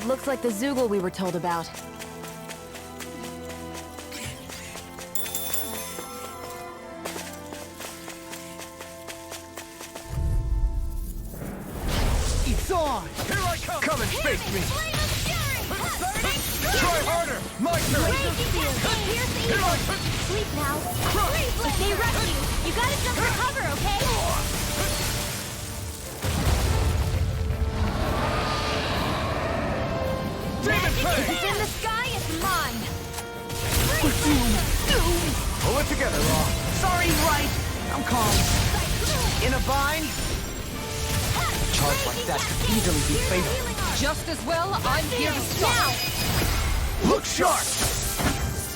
That looks like the Zoogle we were told about. It's on! Here I come! Come and face me! Flame of fury! Try harder! My turn! Raging field! Here's the evil! Sleep now! If they rush you, you gotta jump for cover, okay? Demon Fang! It's in the sky, it's mine! Pull it together, Law. Sorry, right! I'm calm. In a bind? Charge like that could easily be fatal. Just as well, I'm here to stop. Look sharp!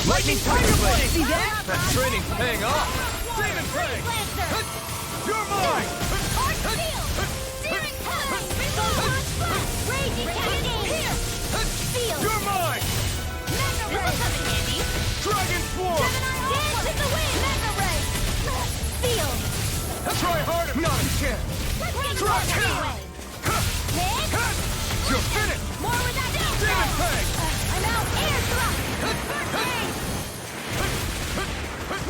Lightning Tiger Blade! See that? That training's paying off! Demon Fang! You're mine! Arch field! Searing punch! Launch blast! Raging cascade! Field! You're mine! Mega ray! Coming handy! Dragon Swarm! Dance in the wind! Mega ray! Field! Try harder! Not a chance! Try anyway! You're finished! More with that Demon Fang! I'm out! Air thrust!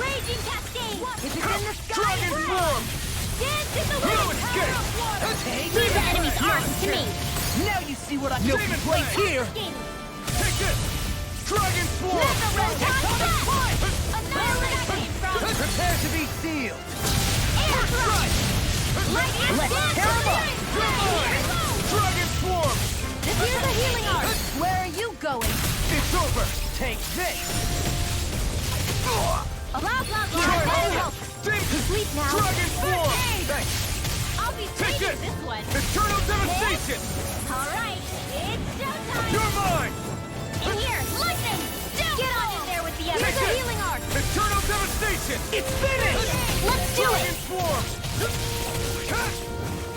Raging cascade! If it's in the sky, Dragon Swarm! Dance in the No wind! escape! Leave the enemy's arms to me! Now you see what I know Demon can place Fang! here! Take this! Dragon Swarm! Mega ray! Launch blast! Another where that came from! Prepare to be sealed! Air thrust! Lightning Let's dance! tear 'em up! Dragon Swarm! Here's the healing art! where are you going? It's over! Take this! Blah, blah, blah! Try That'll harder! help! Demon! Sleep now! Dragon Swarm! Thanks! I'll be Take taking this! this one! Eternal Devastation! Alright, it's showtime! You're mine! In here, lightning! Get on in there with the others! Take Here's the this! healing art! Eternal Devastation! It's finished! Let's do Dragon it! Swarm!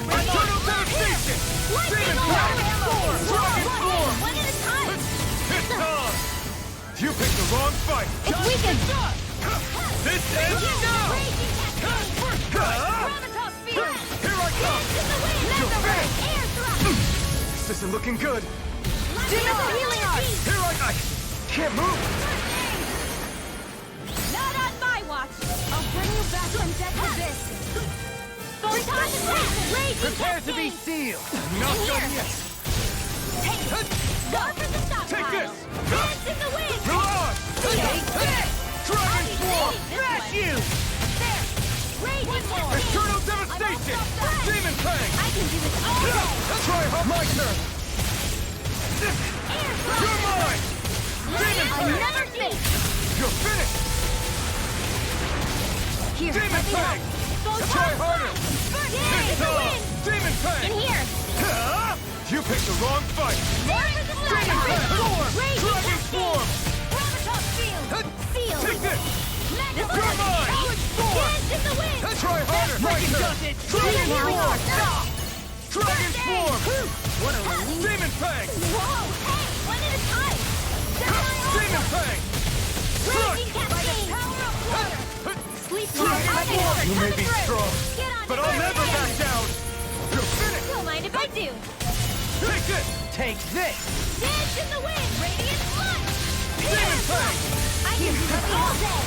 Eternal Devastation! Lightning Demon alarm! Fang! Dragon Swarm! One at a time! It's on! You picked the wrong fight! If we can... This ends now! Raging cascade! Gravitas field! Here I come! Dance in the wind! You're Mega ray! finished! Air thrust! This isn't looking good! Here's the healing art! Here I can't move! Not on my watch! I'll bring you back from death for this! Photon attack! Raging Prepare to be cascade! sealed! Not In done here. yet! Go for the stockpile! Take this! Dance in the wind! Go on! Take this! Dragon Swarm! Smash you! There! Raging cascade! Eternal Devastation! Demon Fang! I can do this all day! Try hard! My turn! Air You're thrust! mine! Demon I Fang! never think! You're finished! Here, Demon let me Fang! help! Try harder! Dance in It's the on! wind! Demon In Fang! here! You picked the wrong fight! There's the Demon Fang! Raging Dragon cascade! Swarm! Gravitas field! Sealed! Take this! Mega You're ray! mine! Dance in the wind! Try harder! My turn! does it! Dragon Healing Swarm! art! Now! Dragon Swarm! What a relief! Demon Fang! Whoa! Hey! One at a time! Demon Fang! Raging cascade! Power of water! Sleep now! You may be strong, Get on but it, I'll Bird never Man. back down! You're finished! Don't mind if I do! Take this! Take this! Dance in the wind! Radiant lunge! Demon Fang! I can do this all day!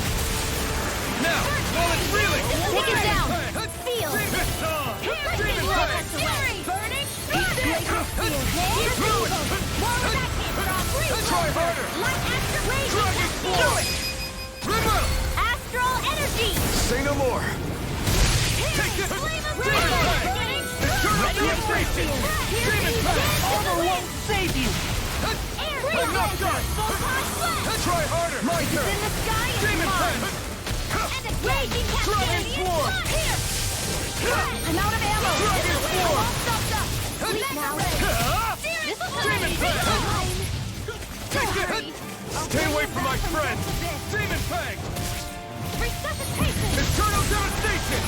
Now, while it's reeling! Take it down! Fang! Feel! It's on! Demon Fang! Fury! Burning! Here's More where that came from! Try harder! Light astral raging Dragon Swarm! cascade! Remote! Astral energy! Say no more! Take this! Flame of Demon fire! Fang! Burning! Eternal Devastation! Demon Fang! Armor won't save you! Air I'm not done! Photon blast! Try harder! My turn! In the sky is Demon mine! Fang! And a raging Dragon cascade! Swarm! Here! I'm out of ammo! Dragon Swarm! Sleep now! This is Demon Fang! Take this! Stay away from my friend! Demon Fang! Resuscitation! Eternal Devastation!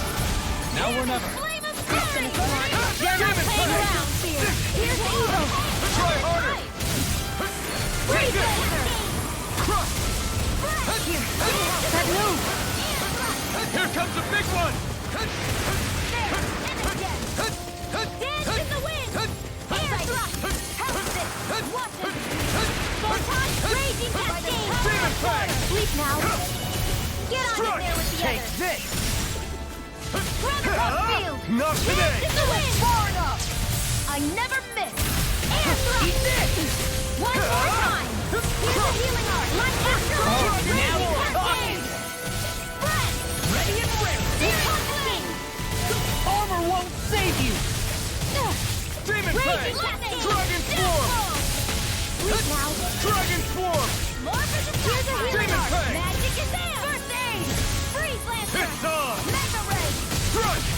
Now or never. Flame of fury! Demon Playing Fang! around, Fear! Here's the evil! Try harder! Take this! Crush! That move! Here comes a big one! Dance in the wind! Air thrust! How's this? Watch I never miss! Air thrust! One more time! Here's a healing art! Like astral energy! now Raging we're cascade! Spread! Ready and ready! Decoupling! Armor won't save you! Demon Raging Fang! cascade! Dragon Swarm! Sleep now! Dragon Swarm! More for the here's a healing Demon art! Fang! Magic is there! First aid! Freeze Lancer! It's on! Mega Ray! Crush!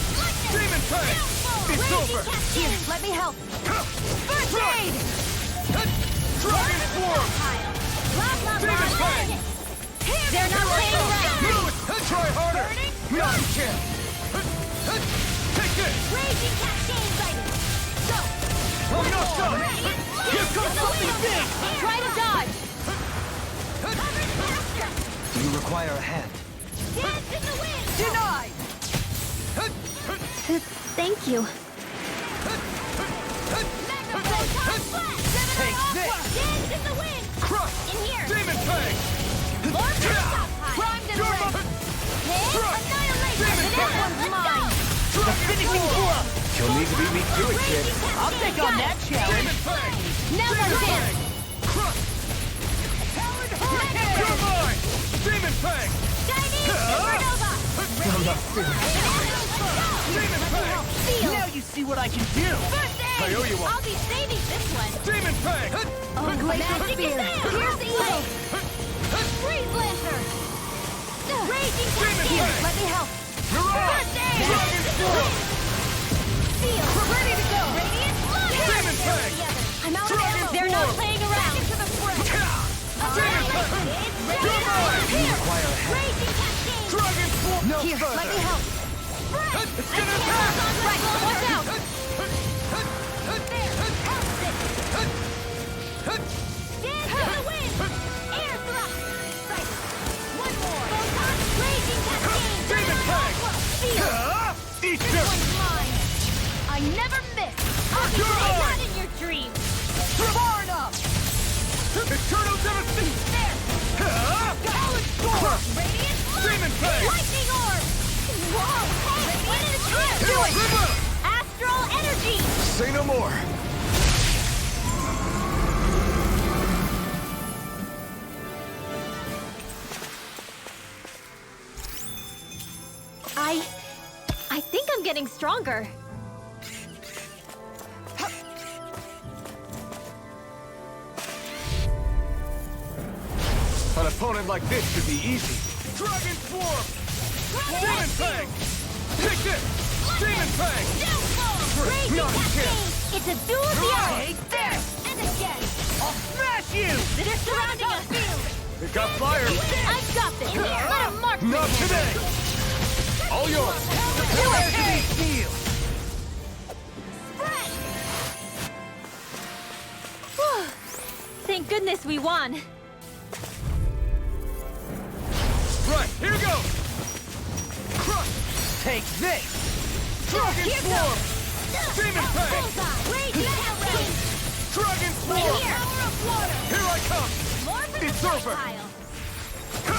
Demon Fang! It's Raging over! cascade! Here, let me help! First aid! Dragon Swarm! Blah, blah, Demon blah! Fang! They're not playing around! Try harder! Not a chance! Take this! Raging cascade sighted! Go! I'm not done! Here comes something big! Try to dodge! Do you require a hand? Dance in the wind! Denied! Thank you. Take this! Dance in the wind! Crush! In here! Demon Fang! More for the stockpile! Primed and You're ready! Hit! Crush! Annihilation! Demon This Fang! one's mine! Finishing blow! You'll need to beat me to it, kid. I'll take on that challenge! Demon Fang! Now let's dance! Crush! You're mine! Demon Fang! Chinese Supernova! I'm not serious. Demon Fang! Feel! Now you see what I can do! First aid! I owe you one. I'll be saving this one! Demon Fang! Magic is there! Here's the eagle! Freeze Lancer! Raging cascade! Let me help! You're on! First aid! Dragon Swarm! Feel! Ready to go! Radiant launch! Demon Fang! I'm out of Dragon ammo! They're not Swarm! playing around! Back into the fray! Demon Fang! You're mine! Do you require a hand? Raging cascade! Dragon Swarm! No Here, further! let me help! It's gonna attack! Right, watch out! Dance in the wind! Air thrust! Right. One more! Photon! Raging cascade! Demon Fang! Feel! Eat This this! one's mine! I never miss! You're Not mine! in your dreams! Far enough! Eternal Devastation! There! Talent Storm! Radiant Demon Fang! Lightning orb! Whoa! Hey! What is this? Do it! River! Astral energy! Say no more! I think I'm getting stronger. An opponent like this should be easy. Dragon Swarm! Demon Fang! Take this! Demon Fang! Raging Not a cascade! chance. It's a duel of the Right. earth! There! And again! I'll smash you! They're surrounding us! It got fired! I've got this! Let him mark me! Not today! All yours! Do it! Hey! Steel! Spread! Whew. Thank goodness we won! Right, here goes! Crush! Take this! Dragon Here Swarm! Demon Fang! Bullseye! Raging cascade! Dragon Swarm! Here! Power of water! Here I come! More for the It's over. stockpile!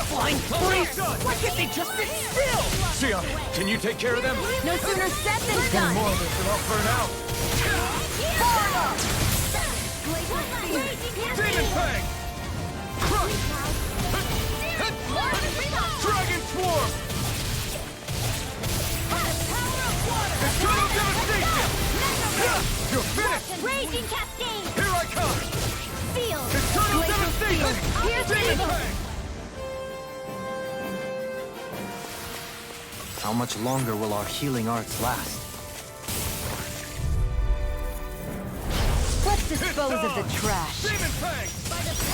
Flying freeze! Why can't they just sit still? Sia, can you take care of them? No sooner said than More done! of this and I'll burn out! Demon Fang! Crush! Dragon Swarm! Eternal Devastation! You're finished! Raging cascade! Here I come! Feel! Eternal Devastation! Here's the Demon eagle! Fang! How much longer will our healing arts last? Let's dispose of the on. trash. Demon Fang!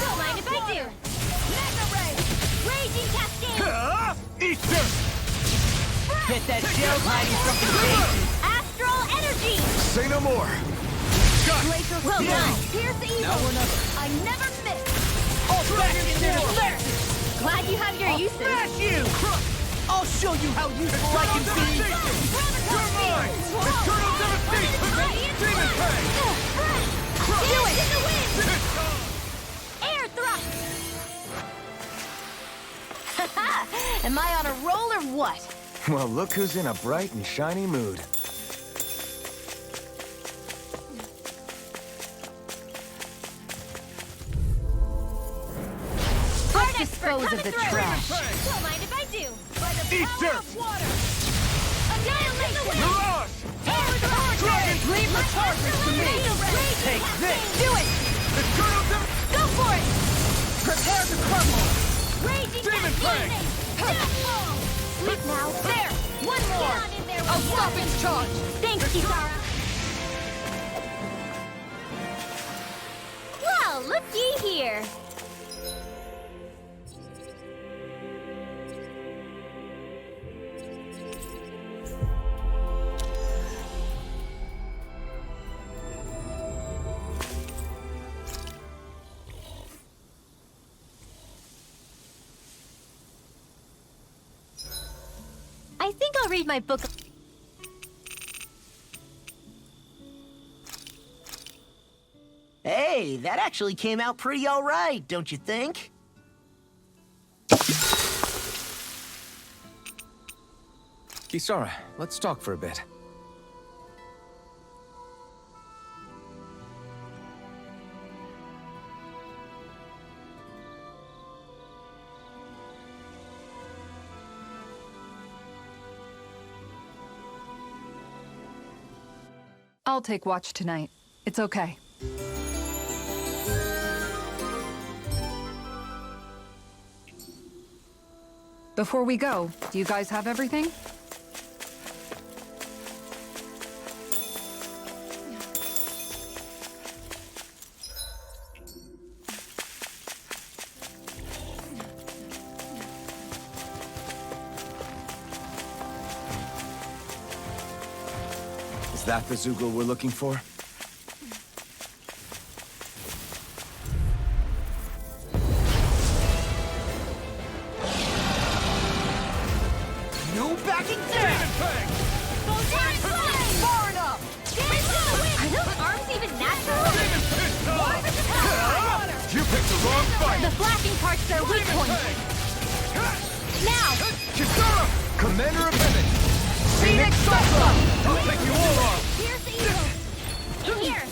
Don't mind if I do! Mega Ray! Raging cascade! Eat this! Get that shell hiding from contagion! Astral energy! Say no more! Glacier well done! Here's the eagle! Now or never. I never miss! Dragon Swarm! Glad you have your uses! Smash you! I'll show you how useful I can be! You're mine! Eternal Devastation! Demon Fang! Do it! In the wind! Air thrust! Am I on a roll or what? Well, look who's in a bright and shiny mood. dispose of the trash. Don't mind if I do. By the Eat power dirt. of water. Annihilation. Mirage! Dragon. Leave the charges to me! Take this! Do it! Eternal Dem... Go for it! Prepare to crumble! Raging Demon Fang! Sleep now. There. One more. Get on in there. I'll stop its charge! Thanks, Kisara. Well, looky here. I think I'll read my book. Hey, that actually came out pretty all right, don't you think? Kisara, let's talk for a bit. I'll take watch tonight. It's okay. Before we go, do you guys have everything? Is that the Zoogle we're looking for? No backing down! Far enough! Are those arms even natural? You picked the wrong fight! The flashing parts are weak points. Now! Kisara! Commander of Heaven! Phoenix Cyclone! I'll take you all on! Here's the evil. In here.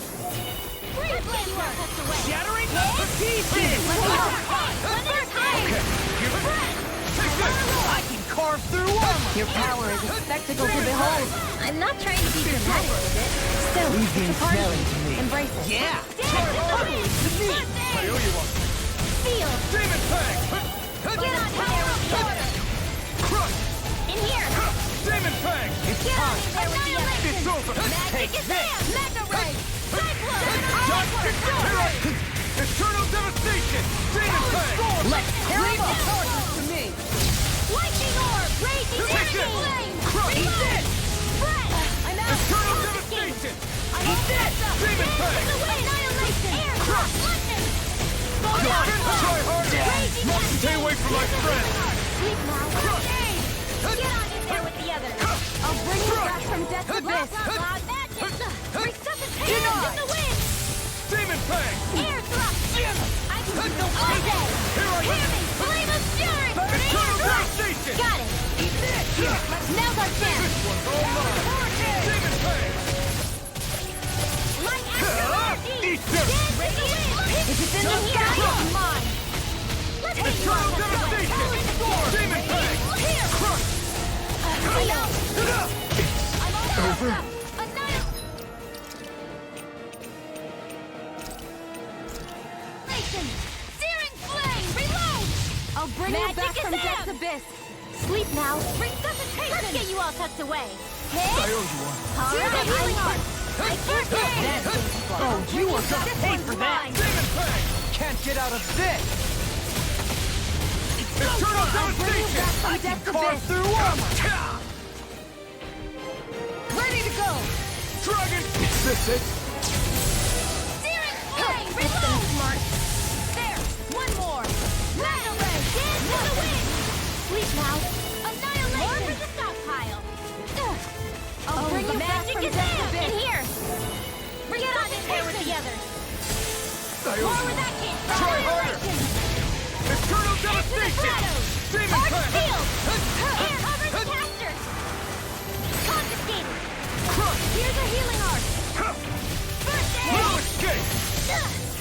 Freeze Blaster. Shattering the pieces! One more time. Give it! Take this! I can carve through armor! Your power is a spectacle to behold. I'm not trying to be dramatic with it. Still, Leave the it's a party. smelling to me. Embrace it. Yeah! I owe you one! Feel. Demon Fang! Get on there with the other. Crush! In here. Demon Fang! It's Get on time! in there with the other. It's over! Magic is there. Mega Ray. Cyclone. Eternal Devastation! Demon Fang! Let's carry the charges to me! Lightning Orb. Raging Energy. Flame. Crush! Reload. Spread. I'm out. Eternal Devastation! Eat this. Demon Fang! Annihilation. Air. Crush! Lightning. Try harder! Stay away from my friend! Sleep now. Get on in there with the others. I'll bring you back from death's abyss. Loud magic. Resuscitation in the wind. Demon Fang! Air thrust. I can go all day. Here I Hear am! me. Flame of fury. Eternal Air thrust. Devastation! Got it. Eat this. Now's our chance. This one's all mine! Demon Fang! Light after Eat this! Radiant. If it's in here, it's mine. Let's take you Eternal off the way. Devastation! Demon Fang! Here. Crush! I know. I'm all Over? Annihilation! Searing flame! Reload! I'll bring you back from death's abyss. Sleep now. Resuscitation! Let's get you all tucked away. I owe you one. Alright, healing art. I first aid. Oh, you are gonna pay for that! Demon Fang! Can't get out of this! Eternal Devastation! I can carve through armor! Ready to go! Dragon! Is this it? Searing flame! Reload! Smart. There! One more! Mega Ray! Dance to the wind! Sleep now. Annihilation! More for the stockpile. I'll bring you back from death's abyss. In here! Get on in there with the others. I owe More you where one. that came from. Try harder. Annihilation! Eternal Into the Devastation! shadows! Demon Arch Fang! field! Air cover the casters! Confiscated! Crush! Here's a healing art! First aid! No escape!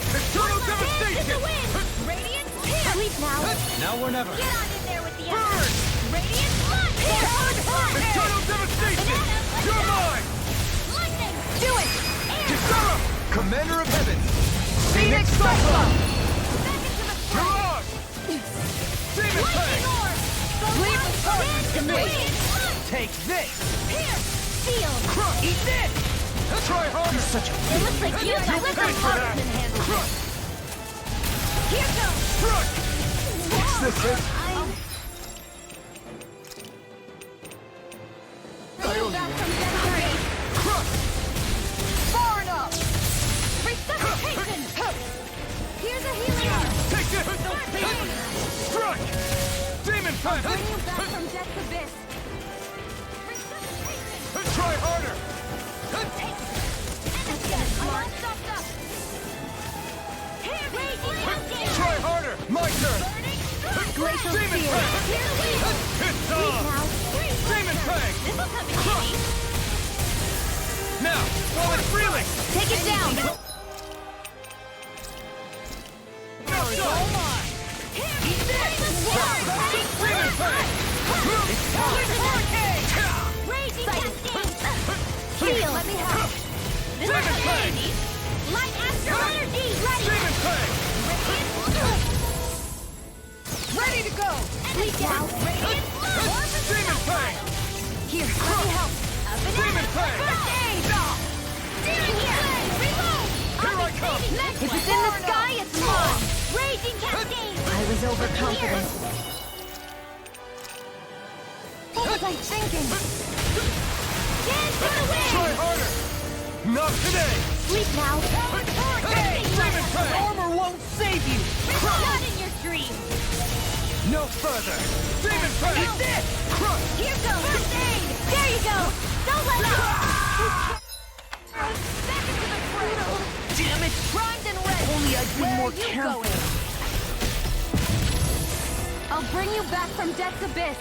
Eternal Dance in Devastation! the wind! Radiant here! Sleep now! Now or never. Get on in there with the others. Radiant blood. Eternal devastation! You're mine! Lightning. Do it! Kisara! Commander of Heavens! Phoenix Cyclone! Back into the fray. Mirage! Demon Fang! Lightning orb. Leave the target to me! Radiant blood. Take this! Here. Seal. Crush! Eat this! Try harder! Such a It looks like you and the wizard marksman handled it. Crush! Here goes. Crush! Fix this, Back from death grave. Crush! Far enough! Resuscitation. Here's a healing orb. Take this! Strike! Demon Fang! Bring you back from death's abyss. Resuscitation. Try harder! Smart. Here, raging cascade. Try harder! My turn! Glacial Demon Spear! Fang! Here's the wheel. It's on! Now, Demon Fang! this'll come in handy. Now, while it's reeling! Take it down! Now it's all mine! Eat this. Demon Fang! It's time. Raging cascade. Heal! Let me help! This'll come in handy. Light astral energy. Ready. Demon Fang! Ready to go! Sleep now. Radiant blood. Demon Fang! Here, let me help! Demon Fang! First aid. Steering here. Reload. Here I come! If it's in the sky, it's mine! Raging cascade. I was overconfident. What was I thinking? Dance to the wind. Try harder! Not today! Sleep now! Hey! Demon Fang! Armor won't save you! Not in your dreams. No further! Demon Fang! Eat this! Crush! Here goes. First aid. There you go. Don't let up. Back into the cradle. Damn it! Primed and ready! Only I'd been more Where are you careful. going? I'll bring you back from death's abyss!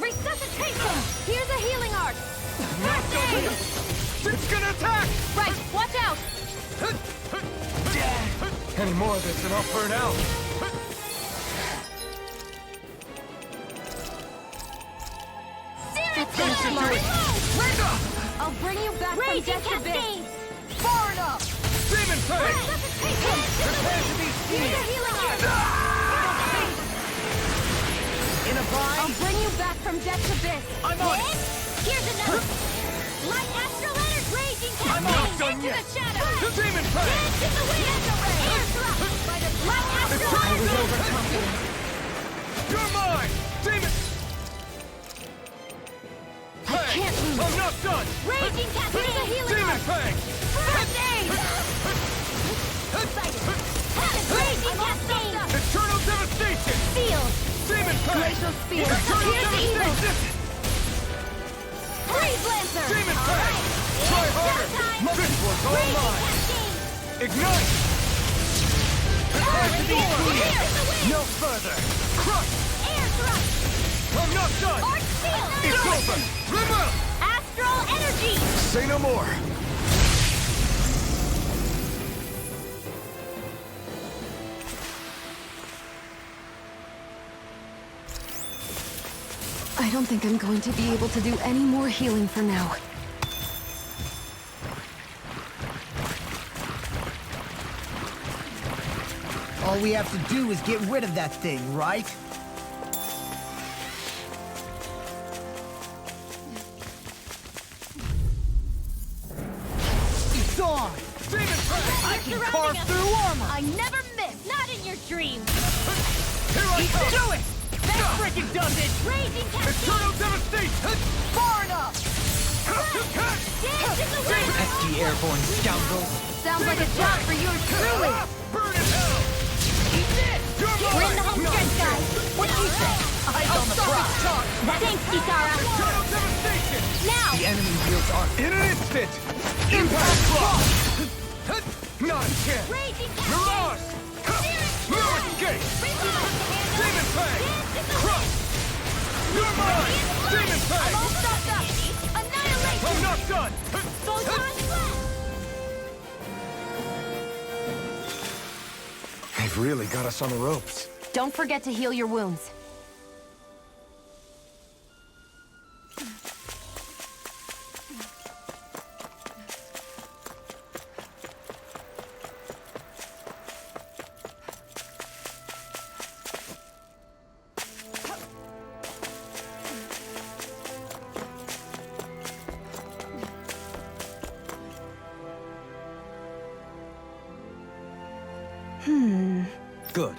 Resuscitation. Here's a healing arc! First aid. It's gonna attack! Right, watch out! Any more of this and I'll burn out! That's smart! Reload. I'll bring you back Raging from death's abyss! cascades. Far enough! Demon Fang! Resuscitation. Prepare to be Here's seen! a healing arc. In a bind? I'll bring you back from death's abyss! I'm on it! Here's another. Light astral energy. Raging I'm cascade. not done Into yet! the shadows. Demon Fang! Dance in the wind. Air thrust. Light astral I was energy. overconfident. You're mine! Demon... I can't lose! I'm not done! Raging cascade. Here's a healing Demon arc. Fang! First aid. Raging cascade. Eternal devastation! Sealed. Demon Fang! Glacial Spear! Eternal Here's the evil. devastation! Freeze Lancer. Demon All Fang! right. Try It's harder! showtime. This one's all Raging mine! cascade. Ignite! Prepare to be Here. seen! In the wind. No further! Crush! Air thrust. I'm not done! Arc seal. It's open! Remove! Astral energy. Say no more! I don't think I'm going to be able to do any more healing for now. All we have to do is get rid of that thing, right? It's on! Demon Fang! I can surrounding carve us. through armor! I never miss. Not in your dreams. Here I come! Do it! That frickin' does it! Raging cascade. Eternal devastation! Far enough! Dance in the wind. Pesky airborne scoundrels! Sounds like a job for yours truly! Burn in hell! Eat this! You're mine! We're in the home stretch, guys. What do you say? Eyes on the prize! Thanks, Kisara. Eternal devastation! Now. The enemy wields arc. In an instant! Impact block! Not a chance! Raging cascade. Mirage! No escape! Demon Fang! Crush! You're mine! Demon Fang! All stopped up. Annihilation. I'm not done! Photon blast. They've really got us on the ropes. Don't forget to heal your wounds. Good.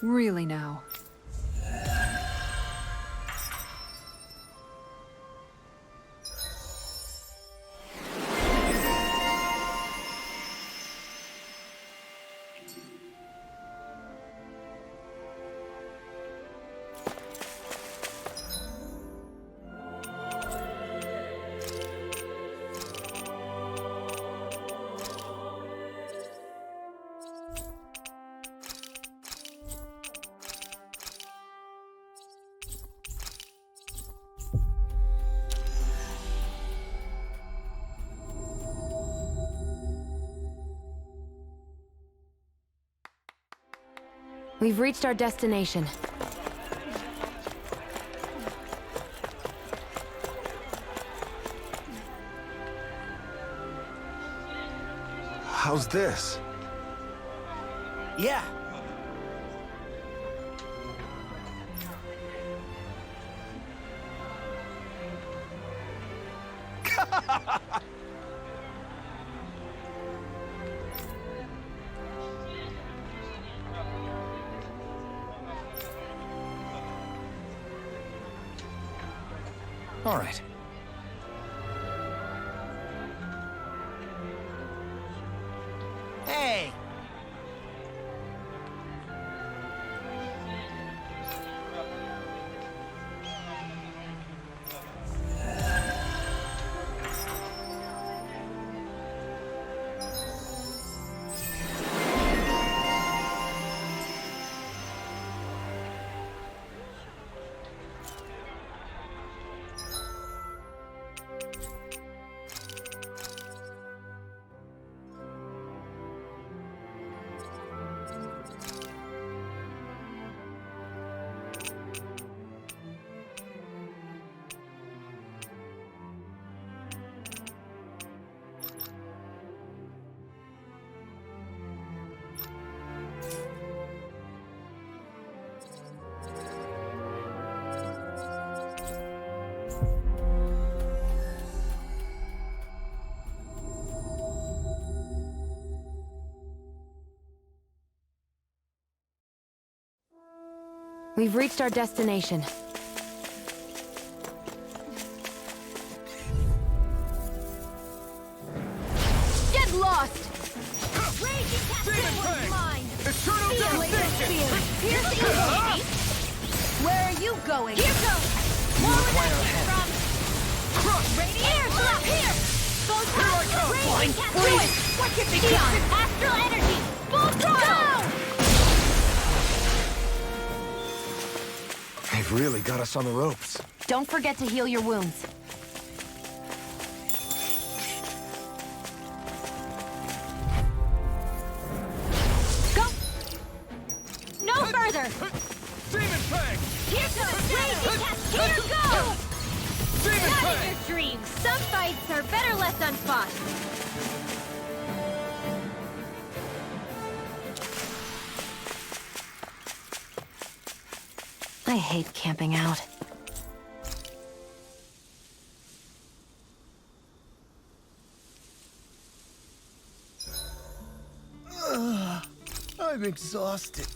Really now. We've reached our destination. How's this? Yeah. All right. Hey! We've reached our destination. Get lost! Raging captain was mine! Eternal devastation! Here's the evil. Where are you going? Here goes! More reaction from... Crush! Here, slap, here! Goes Here I come! Raging captain! Do it! What can be Beyond astral energy! Full throttle! They've really got us on the ropes. Don't forget to heal your wounds. Go! No further! Demon Fang! Here goes! Raging captain! Here go! Demon Not in Fang! your dreams! Some fights are better left unfought! I hate camping out. I'm exhausted.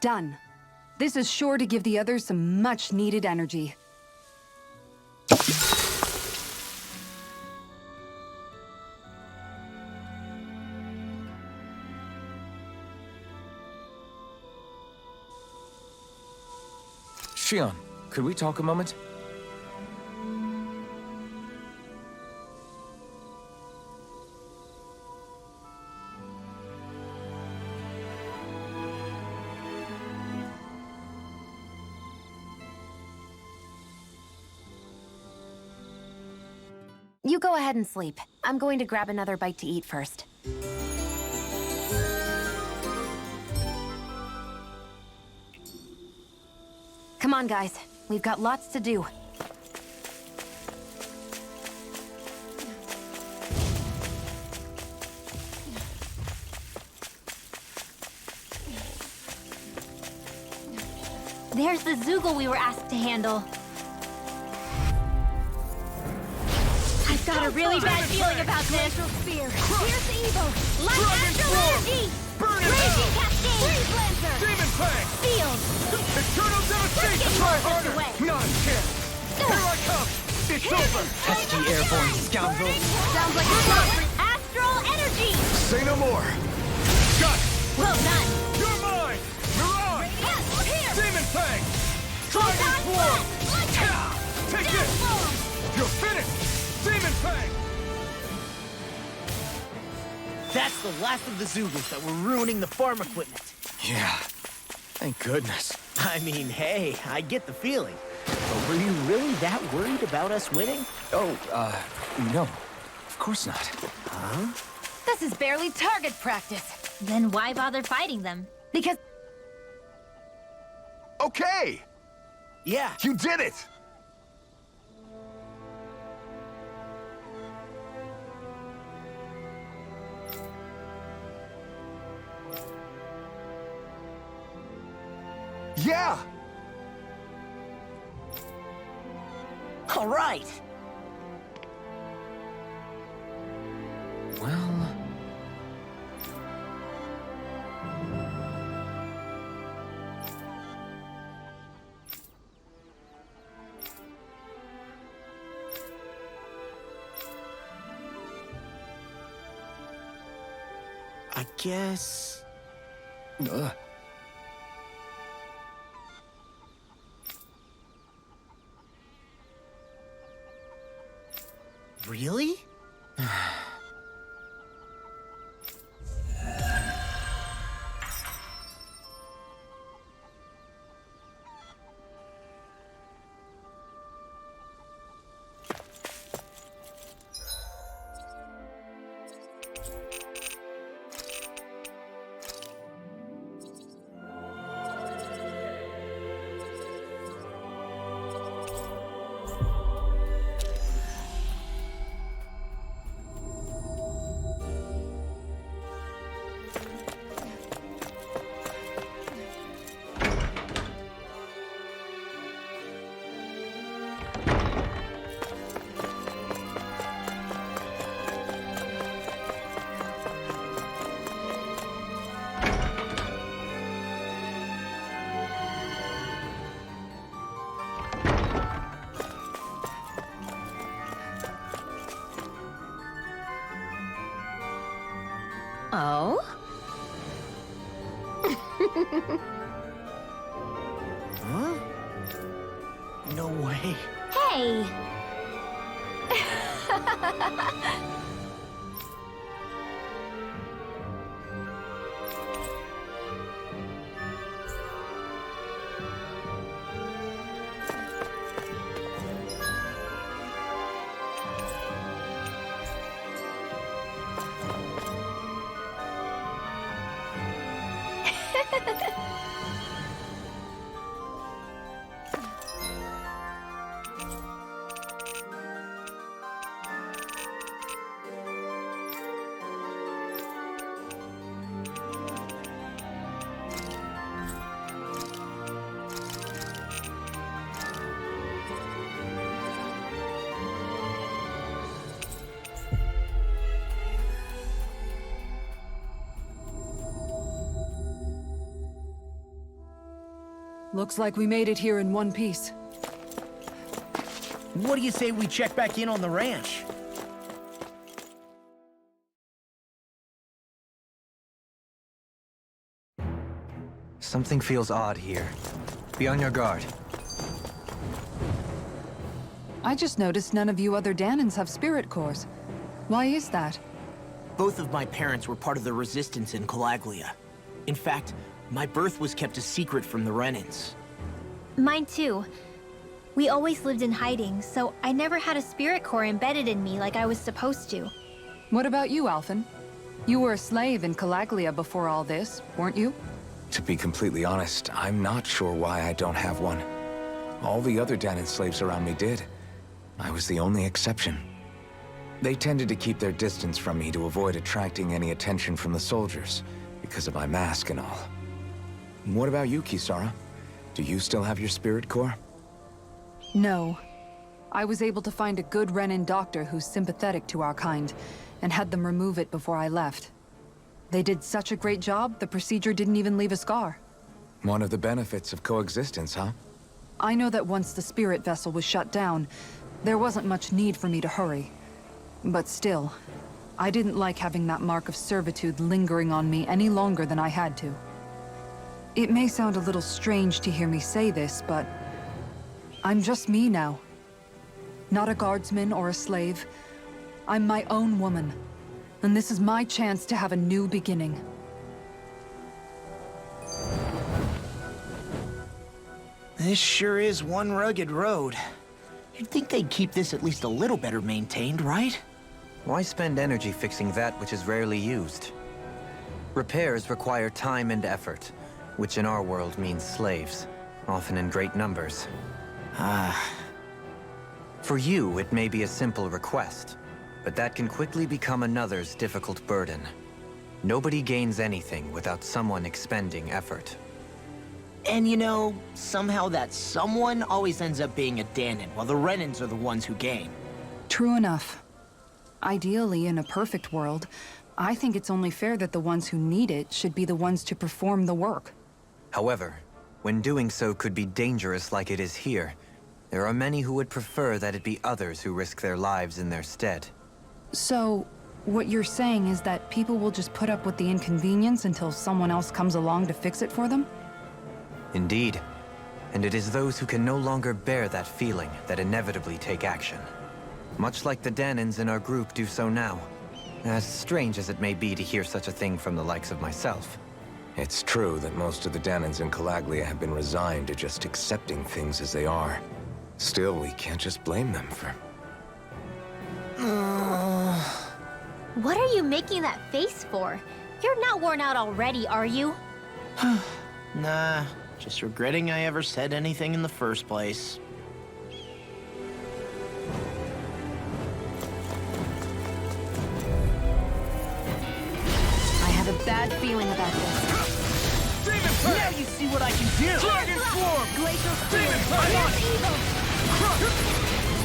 Done. This is sure to give the others some much-needed energy. Shion, could we talk a moment? You go ahead and sleep. I'm going to grab another bite to eat first. Come on, guys. We've got lots to do. There's the Zoogle we were asked to handle. I've got a really bad feeling about this. Spear. Here's the Evo. Light Astral Energy! Burn it Raging out! Cascade! Freeze Lancer. Demon Fang! Field! Eternal devastation! Get Try yours harder! away. Not a chance! Here I come! It's over! Pesky airborne scoundrel. Sounds like a shot. Astral Energy! Say no more! Got it! Well done! You're mine! Mirage! Yes, here! Demon Fang! Hold Dragon on Swarm! flat! Yeah! Take this! You're finished! Demon Fang! That's the last of the Zoogles that were ruining the farm equipment. Yeah. Thank goodness. I mean, hey, I get the feeling. But were you really that worried about us winning? Oh, no. Of course not. Huh? This is barely target practice. Then why bother fighting them? Because Okay! Yeah. You did it! Yeah! All right. Well... I guess... Really? Oh? Huh? No way. Hey! Looks like we made it here in one piece. What do you say we check back in on the ranch? Something feels odd here. Be on your guard. I just noticed none of you other Danans have spirit cores. Why is that? Both of my parents were part of the resistance in Calaglia. In fact, my birth was kept a secret from the Renans. Mine too. We always lived in hiding, so I never had a spirit core embedded in me like I was supposed to. What about you, Alphen? You were a slave in Calaglia before all this, weren't you? To be completely honest, I'm not sure why I don't have one. All the other Danan slaves around me did. I was the only exception. They tended to keep their distance from me to avoid attracting any attention from the soldiers, because of my mask and all. What about you, Kisara? Do you still have your spirit core? No. I was able to find a good Renan doctor who's sympathetic to our kind, and had them remove it before I left. They did such a great job, the procedure didn't even leave a scar. One of the benefits of coexistence, huh? I know that once the spirit vessel was shut down, there wasn't much need for me to hurry. But still, I didn't like having that mark of servitude lingering on me any longer than I had to. It may sound a little strange to hear me say this, but I'm just me now. Not a guardsman or a slave. I'm my own woman. And this is my chance to have a new beginning. This sure is one rugged road. You'd think they'd keep this at least a little better maintained, right? Why spend energy fixing that which is rarely used? Repairs require time and effort, which in our world means slaves, often in great numbers. For you, it may be a simple request, but that can quickly become another's difficult burden. Nobody gains anything without someone expending effort. And you know, somehow that someone always ends up being a Danan, while the Renans are the ones who gain. True enough. Ideally, in a perfect world, I think it's only fair that the ones who need it should be the ones to perform the work. However, when doing so could be dangerous like it is here, there are many who would prefer that it be others who risk their lives in their stead. So, what you're saying is that people will just put up with the inconvenience until someone else comes along to fix it for them? Indeed. And it is those who can no longer bear that feeling that inevitably take action. Much like the Danans in our group do so now. As strange as it may be to hear such a thing from the likes of myself. It's true that most of the Danans in Calaglia have been resigned to just accepting things as they are. Still, we can't just blame them for... What are you making that face for? You're not worn out already, are you? Nah, just regretting I ever said anything in the first place. I have a bad feeling about this. Demon Prey! Now you see what I can do! Dragon Swarm! Glacial Demon Spirit! Prey! Here's evil!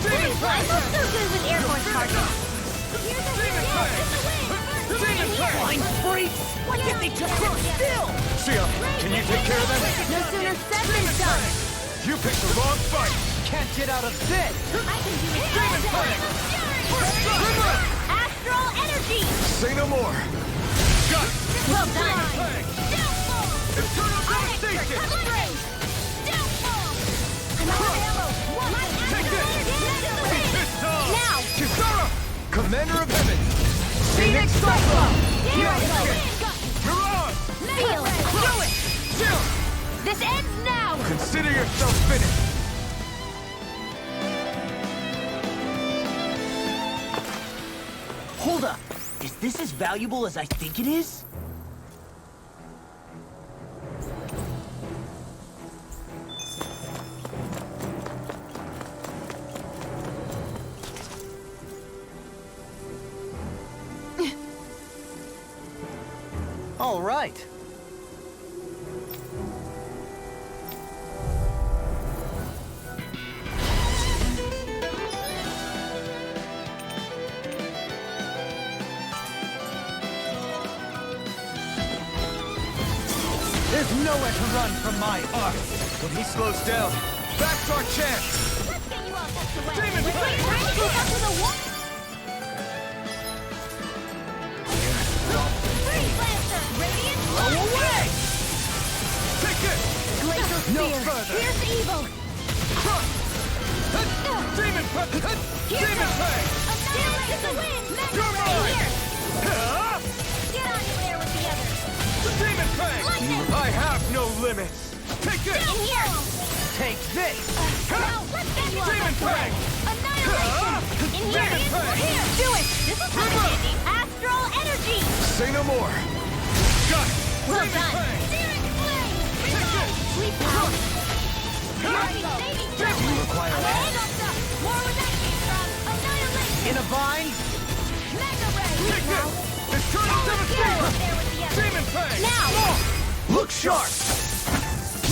Demon Prey! I'm not so good with airborne targets! Here's a Demon hit! Prey! It's a win! Demon Prey! Fine freaks! Why can't they just grow still? Sia, can you take care of them? No sooner said than done! You picked the wrong fight! Can't get out of this! I can do it! Demon Prey! Astral energy! Say no more! Got it! Well done! Prey! Downfall! Eternal devastation! I'm out of ammo! My Take this! It's time! Now! Kisara! Commander of Heaven! Phoenix Cyclone! Here I go! You're on! Feel it! Do it! Chill! This ends now! Consider yourself finished! Hold up! Is this as valuable as I think it is? All right. There's nowhere to run from my art. When he slows down, that's our chance. Let's get you all tucked away. Demon We're Fang! trying to keep up to the wall. Freeze Lancer! Radiant Blow Blast! away! Take it! Glacial No Spear! further! Here's the evil! Demon Fang! Demon Fang! Annihilate the wind! You're mine! Here! Huh? Get on there with the others! The Demon Fang! Lightning! I have no limits! Take it! In here! Take this! Now, let's get you all Demon tucked away! Fang! Annihilation! In here! Demon Fang! Here! Do it! This is fascinating! Astral energy! Say no more! Got it! Well Demon done! Fang! Searing flame! Take it! Sleep now! You require Hang on, stuff! More where that came from! Annihilation! In a bind? Mega ray! Take Now! it! Eternal Get up devastation! there with the others! Demon Fang! Now! Look sharp!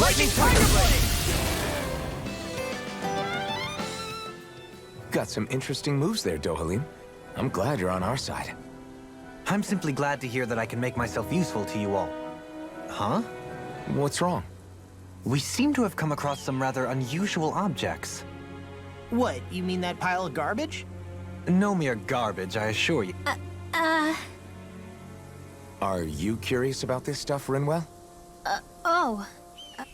Lightning Tiger Blade! Got some interesting moves there, Dohalim. I'm glad you're on our side. I'm simply glad to hear that I can make myself useful to you all. Huh? What's wrong? We seem to have come across some rather unusual objects. What, you mean that pile of garbage? No mere garbage, I assure you. Are you curious about this stuff, Rinwell?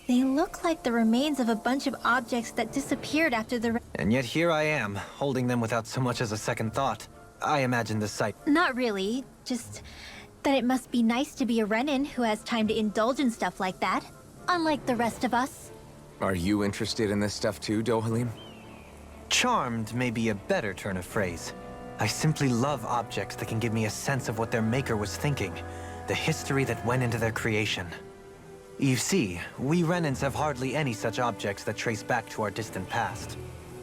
They look like the remains of a bunch of objects that disappeared after the... And yet here I am, holding them without so much as a second thought. I imagine the sight. Not really, just that it must be nice to be a Renin who has time to indulge in stuff like that, unlike the rest of us. Are you interested in this stuff too, Dohalim? Charmed may be a better turn of phrase. I simply love objects that can give me a sense of what their maker was thinking, the history that went into their creation. You see, we Renins have hardly any such objects that trace back to our distant past.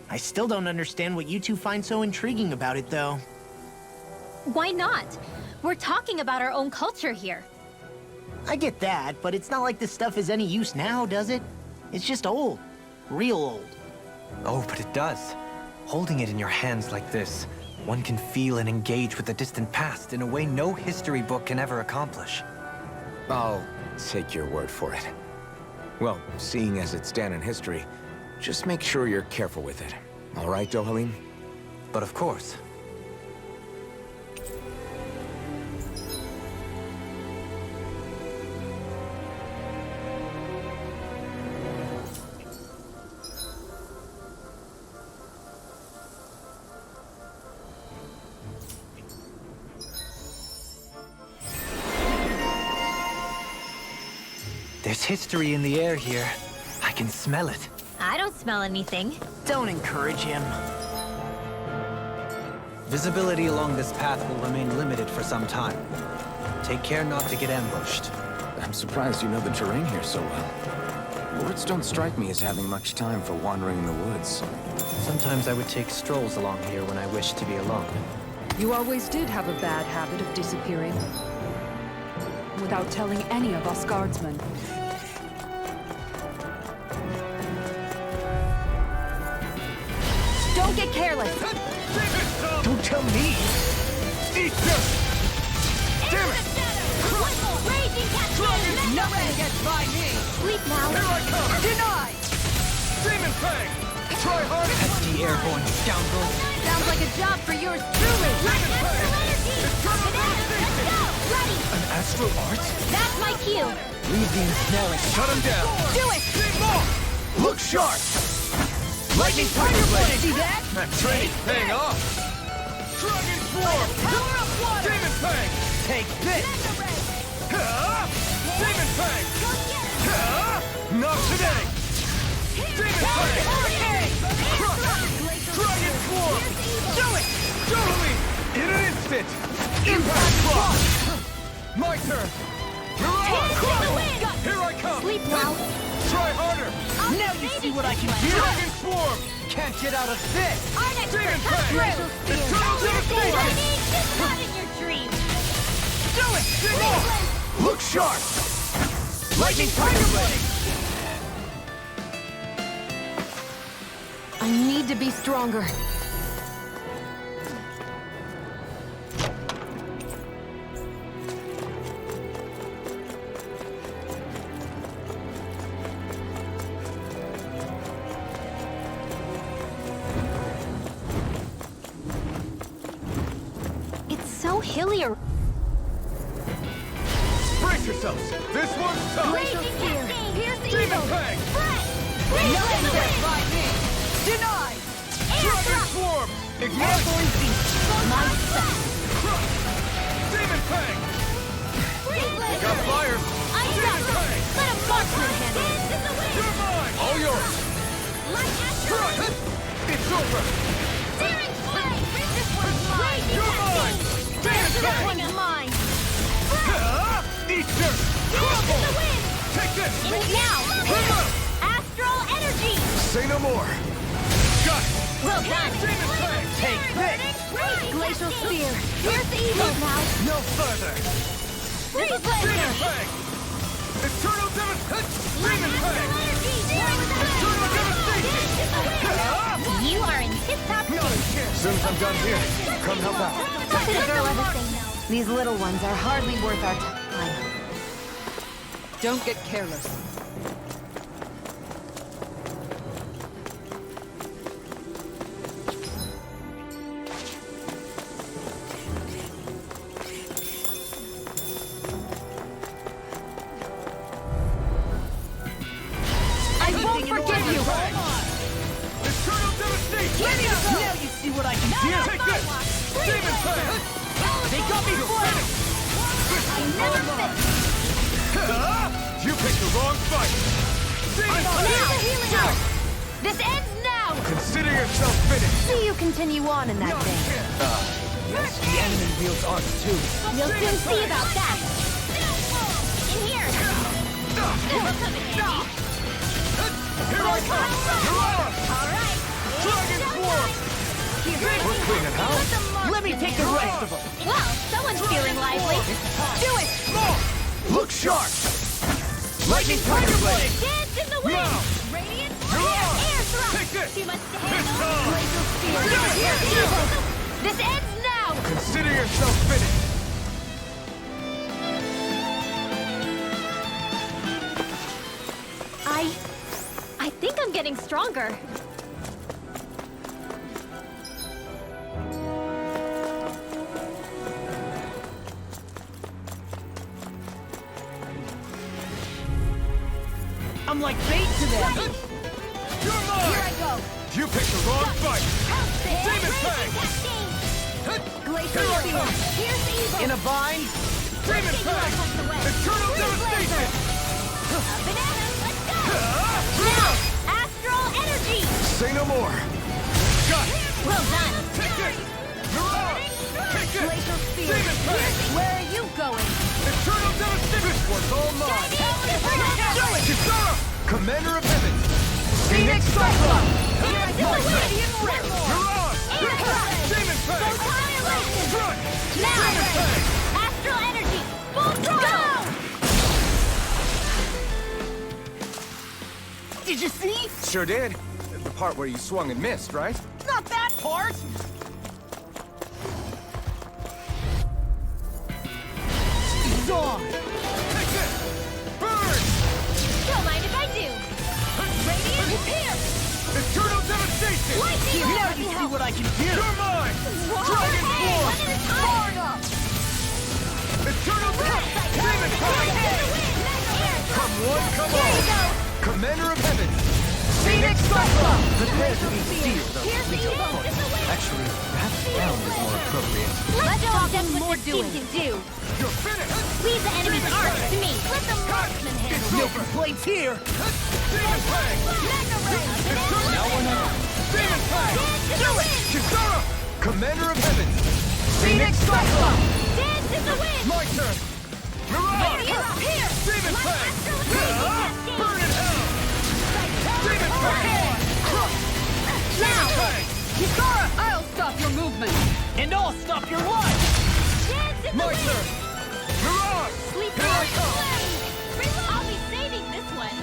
I still don't understand what you two find so intriguing about it, though. Why not? We're talking about our own culture here. I get that, but it's not like this stuff is any use now, does it? It's just old. Real old. Oh, but it does. Holding it in your hands like this, one can feel and engage with the distant past in a way no history book can ever accomplish. I'll take your word for it. Well, seeing as it's Dan in history, just make sure you're careful with it. All right, Dohalim? But of course. There's history in the air here. I can smell it. I don't smell anything. Don't encourage him. Visibility along this path will remain limited for some time. Take care not to get ambushed. I'm surprised you know the terrain here so well. Lords don't strike me as having much time for wandering in the woods. Sometimes I would take strolls along here when I wished to be alone. You always did have a bad habit of disappearing. Without telling any of us guardsmen. Don't get careless! Don't tell me! Eat this! Damn it! Raging Cascade! Nothing gets by me! Sleep now. Here I come! Denied! Demon Fang! Try hard! Pesky airborne scoundrel! Sounds like a job for yours truly! Demon Fang! Ready! An astral art? That's my cue! Leave the ensnaring. Shut him down! Do it! Look sharp! Lightning Tiger Blade! See that? That training's paying off! Dragon Swarm! Power of water! Demon Fang! Take this! Ha! Demon Fang! Go get it! Ha! Not today! Demon Fang! Crush! Dragon Swarm! Do it! Totally! In an instant! Impact Block! My turn! You're on! Here I come! Sleep now. Try harder! Now you see what I can do! Dragon Swarm! Can't get out of this! Our next Demon come Fang! through! Eternal Devastation! Just not in your dreams! Do it! Look sharp! Lightning Tiger Blade! I need to be stronger. hilly. Brace yourselves! This one's tough! Raging spear. Here's the Demon evil. Fang! Nothing gets by me. Denied! Air Dragon thrust. Swarm! Ignite! My set. Demon Fang! Freeze laser. Got fire! I got it. Let a marksman handle it. Dance in the wind. You're mine! All yours! Like asteroid. It's over! Searing flame. This one's mine. You're mine! This one's mine. Eat dirt! Dance in the wind. Take this! In it now. Astral energy. Say no more! Got it! Well done. Demon Fang! Take this. Glacial spear. Here's the evil now. No further! Freeze Demon laser. Fang! Eternal Demon... Demon Fang! Eternal devastation. You are in tip-top shape. As soon as I'm done here, come help out. Let the girl have a say no. These little ones are hardly worth our time. Don't get careless. I won't forgive you! Eternal devastation! Now you see what I can do! Take this! Demon Fang! They got me flat! I never fit. You picked the wrong fight! Demon Here's Fang! the healing out. This ends now. Consider yourself finished! See you continue on in that vein. Yes, the enemy wields art too. You'll soon see about that. In here. We'll come in handy. Here I come! Hurrah! All right. Dragon Swarm! We're cleaning house! Let me take the rest of them. Well, someone's feeling lively. Do it. Look sharp! Lightning Tiger Blade! Dance in the wind. Now! Radiant Hurrah! air thrust. Take this! Too much to This handle. time! Glacial spear. Do it! Here's the Do it! evil. This ends now. Consider yourself finished! I think I'm getting stronger. I'm like bait to them. You're mine! Here I go. You picked the wrong fight! Demon Fang! Glacial spear. Here's the evil. In a bind? Demon Fang! Eternal devastation! Banana, let's go. Now, astral energy. Say no more! Got it! Well done. Take this! Hurrah! Take this! Glacial spear. Demon Fang! Where are you going? Eternal devastation! This one's all mine! Do it. Kisara! Commander of Heaven! Phoenix Cyclone! Hurrah! Demon Fang! Strike! Demon Fang! Astral energy. Full throttle. Did you see? Sure did. The part where you swung and missed, right? Not that part! Dawn! Take this! Burn! Don't mind if I do. Radiant appear. Eternal devastation! Lightning. Now you see what I can do! You're mine! Dragon Swarm! One at a time. Eternal Demon Fang! Come one, come Here you all! go. Commander of Heaven! Phoenix Cyclone! Prepare to be sealed, though. Here's the evil. Actually, perhaps down is more appropriate. Let's talk them what this team can do. You're finished! Leave the enemy's arms to me. Let the marksman handle No it. complaints here! Demon Fang! Mega ray. Now one out! Demon Fang! Do it. Kisara! Commander of Heaven! Phoenix Cyclone! Dance in the wind. My turn! Hurrah! Here. Demon Fang! Astral Burn in hell! Demon Fang! Now. Fang! Kisara, I'll stop your movement. And I'll stop your life! Dance in the My wind. turn! Hurrah! Sleep Here I come! I'll be saving this one.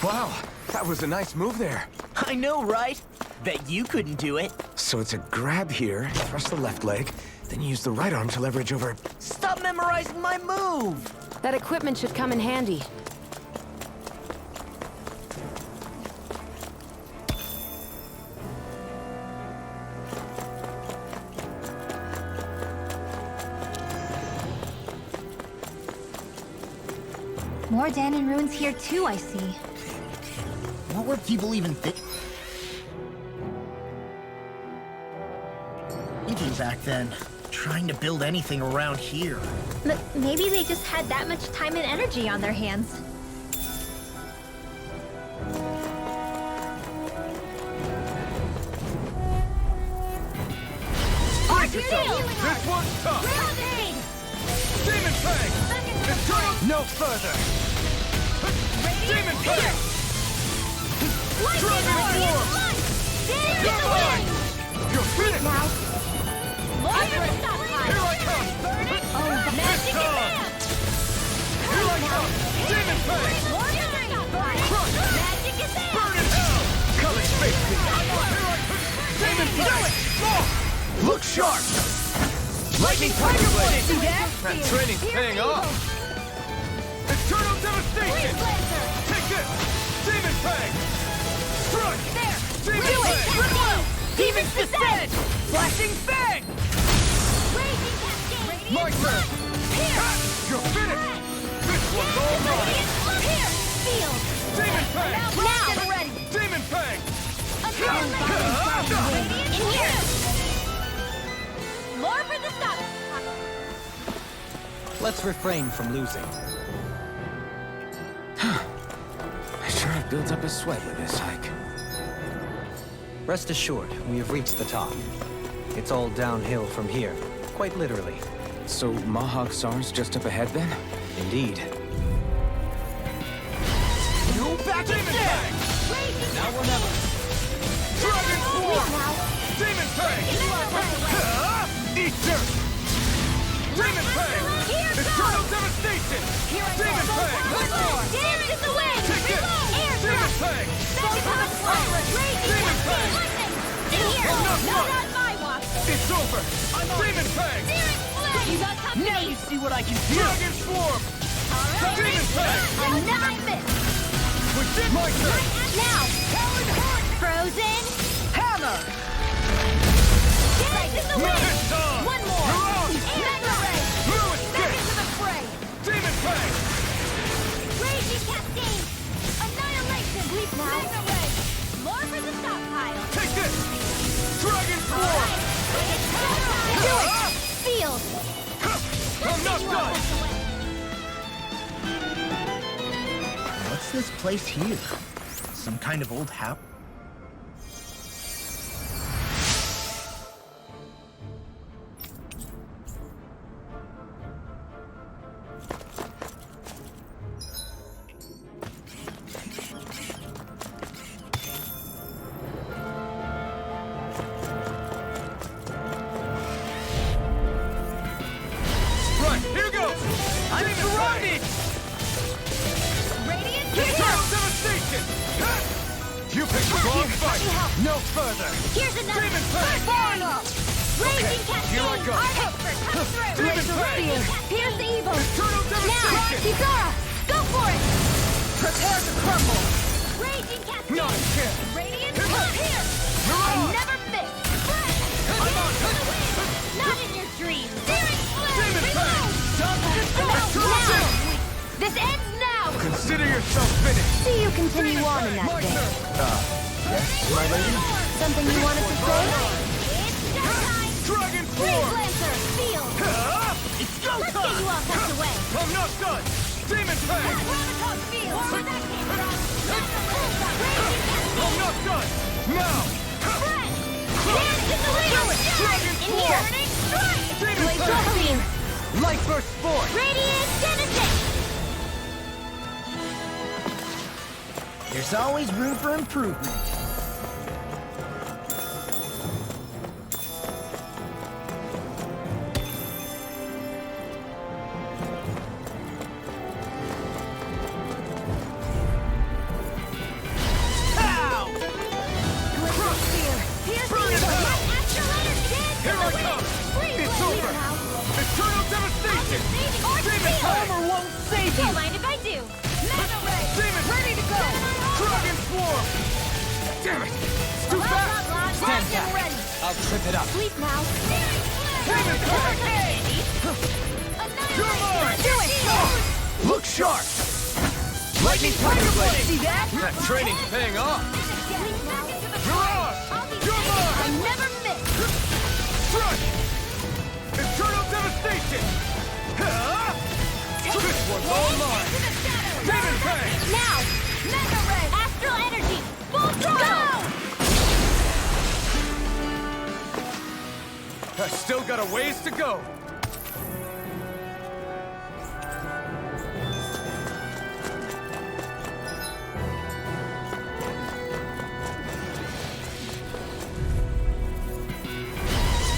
Wow, that was a nice move there. I know, right? Bet you couldn't do it. So it's a grab here, thrust the left leg, then use the right arm to leverage over... Stop memorizing my move! That equipment should come in handy. More Danon ruins here too, I see. What were people even thinking back then? Trying to build anything around here. Maybe they just had that much time and energy on their hands. This one's tough! Demon Fang! No further! Demon Fang! Dragon Form! Come on! You're finished! Here I come! Magic command! Here I come! Demon Fang! Crush! Burn in hell! Come and face me! Here I come! Demon Fang! Look sharp! Lightning Tiger Blade! See that? That training's paying off! Eternal Devastation! Take this! Demon Fang! Strike! There! Demon Fang! Demon's Descent! Flashing Fang! Raging Cascade! My turn! You're finished! This one's all mine! Here! Feel! Demon Fang! Now! Get ready! Demon Fang! In here! More for the stop! Let's refrain from losing. I sure have built up a sweat with this hike. Rest assured, we have reached the top. It's all downhill from here, quite literally. So Mahawk Sar's just up ahead then? Indeed. No back Demon Fang! Now or never. Dragon Form! Demon Fang! Eat dirt! Demon Fang! Eternal Devastation! Demon Fang! Dance in the wind! Take it! Demon Fang! Demon Fang! I'm not done! my walk! It's over! Demon Fang! You got company! Now you see what I can do! Dragon Swarm! Demon Fang! I'll never miss! Within my turn! Now! Talon Heart! Frozen! Hammer! Dance in the wind! It's on! One more! You're out! Mega Ray! No Back escape! into the fray! Demon Fang! Raging Cascade! Annihilation! Sleep now! Mega Ray! More for the stockpile! Take this! Dragon Swarm! Do it! Field! I'm not done! What's this place here? Some kind of old house? Right, here goes! I'm surrounded! Radiant Eternal Devastation! You picked the wrong fight! No further! Here's another! Demon Fang! Far enough! Raging Cascade! here I go. Our expert, come through! Demon Fang! Here's the evil! Eternal Now! Devastation! Kizara! Go for it! Prepare to crumble! Raging Cascade! Not a chance! Radiant Here come goes. here! You're I on! never miss! I'm on! Not in your dreams! Searing Demon Fang! Now! This ends now! Consider yourself finished! See you continue on in that My vein. turn! Yes, my lady? Something you wanted to say? It's time! Dragon Freeze Form! Lancer! Field! It's go Let's get you all tucked away! I'm not done! Demon Fang! Ramatos Field! Where that came from? I'm not done! Now! Dance in the wind! Dragon In Form! here! Strike! Demon Blaze Fang! Beam! Light Burst Force! Radiant Genesis! There's always room for improvement. Here's Burn the it evil! out! Dance Here in I the come! wind! Freeze It's Lancer! over! Eternal Devastation! Demon Demon Fang! won't save Don't mind if I do! Mega Ray! Demon! Ready to go! Dragon Swarm! Damn it! It's too fast! Stand back! Ready! I'll trip it up. Sleep now! Demon Fang! Annihilate! You're mine! Do it! Look sharp! Lightning Tiger Blade! See that? That training's paying off! Mirage! You're I mine! never miss. Strike! Eternal Devastation! Huh? This one's all mine! Demon Fang! Now, Mega Ray, Astral Energy, full throttle. I've still got a ways to go!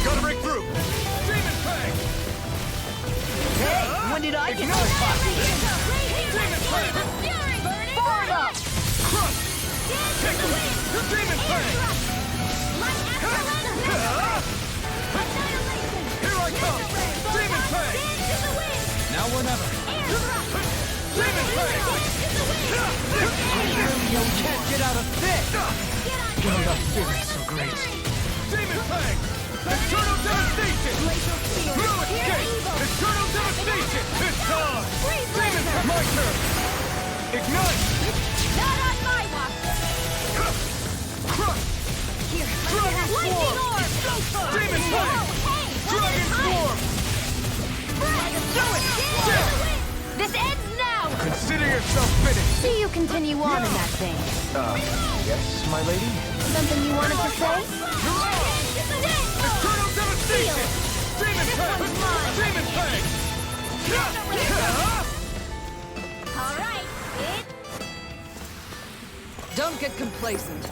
Gotta break through! Demon Fang! Hey, when did I get Ignite! so popular? Demon Fang! Forward up! Crush! Take the lead! Demon Fang! Here I come! Demon Fang! Now or never! Demon Fang! You can't get out of this! Oh, that feeling's so great! Demon Fang! Eternal Devastation! No escape! Eternal Devastation! It's time! Demon Fang! My turn! Ignite! Not on my watch. Crush! Here, Dragon lightning Swarm! orb. Demon Fang! Dragon Swarm! Do it. This ends now. Consider yourself finished! See you continue on in that vein. Yes, my lady? Something you wanted to say? Eternal Devastation! Demon Fang! Demon Fang! All right, Don't get complacent.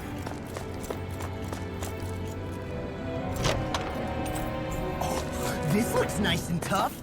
This looks nice and tough.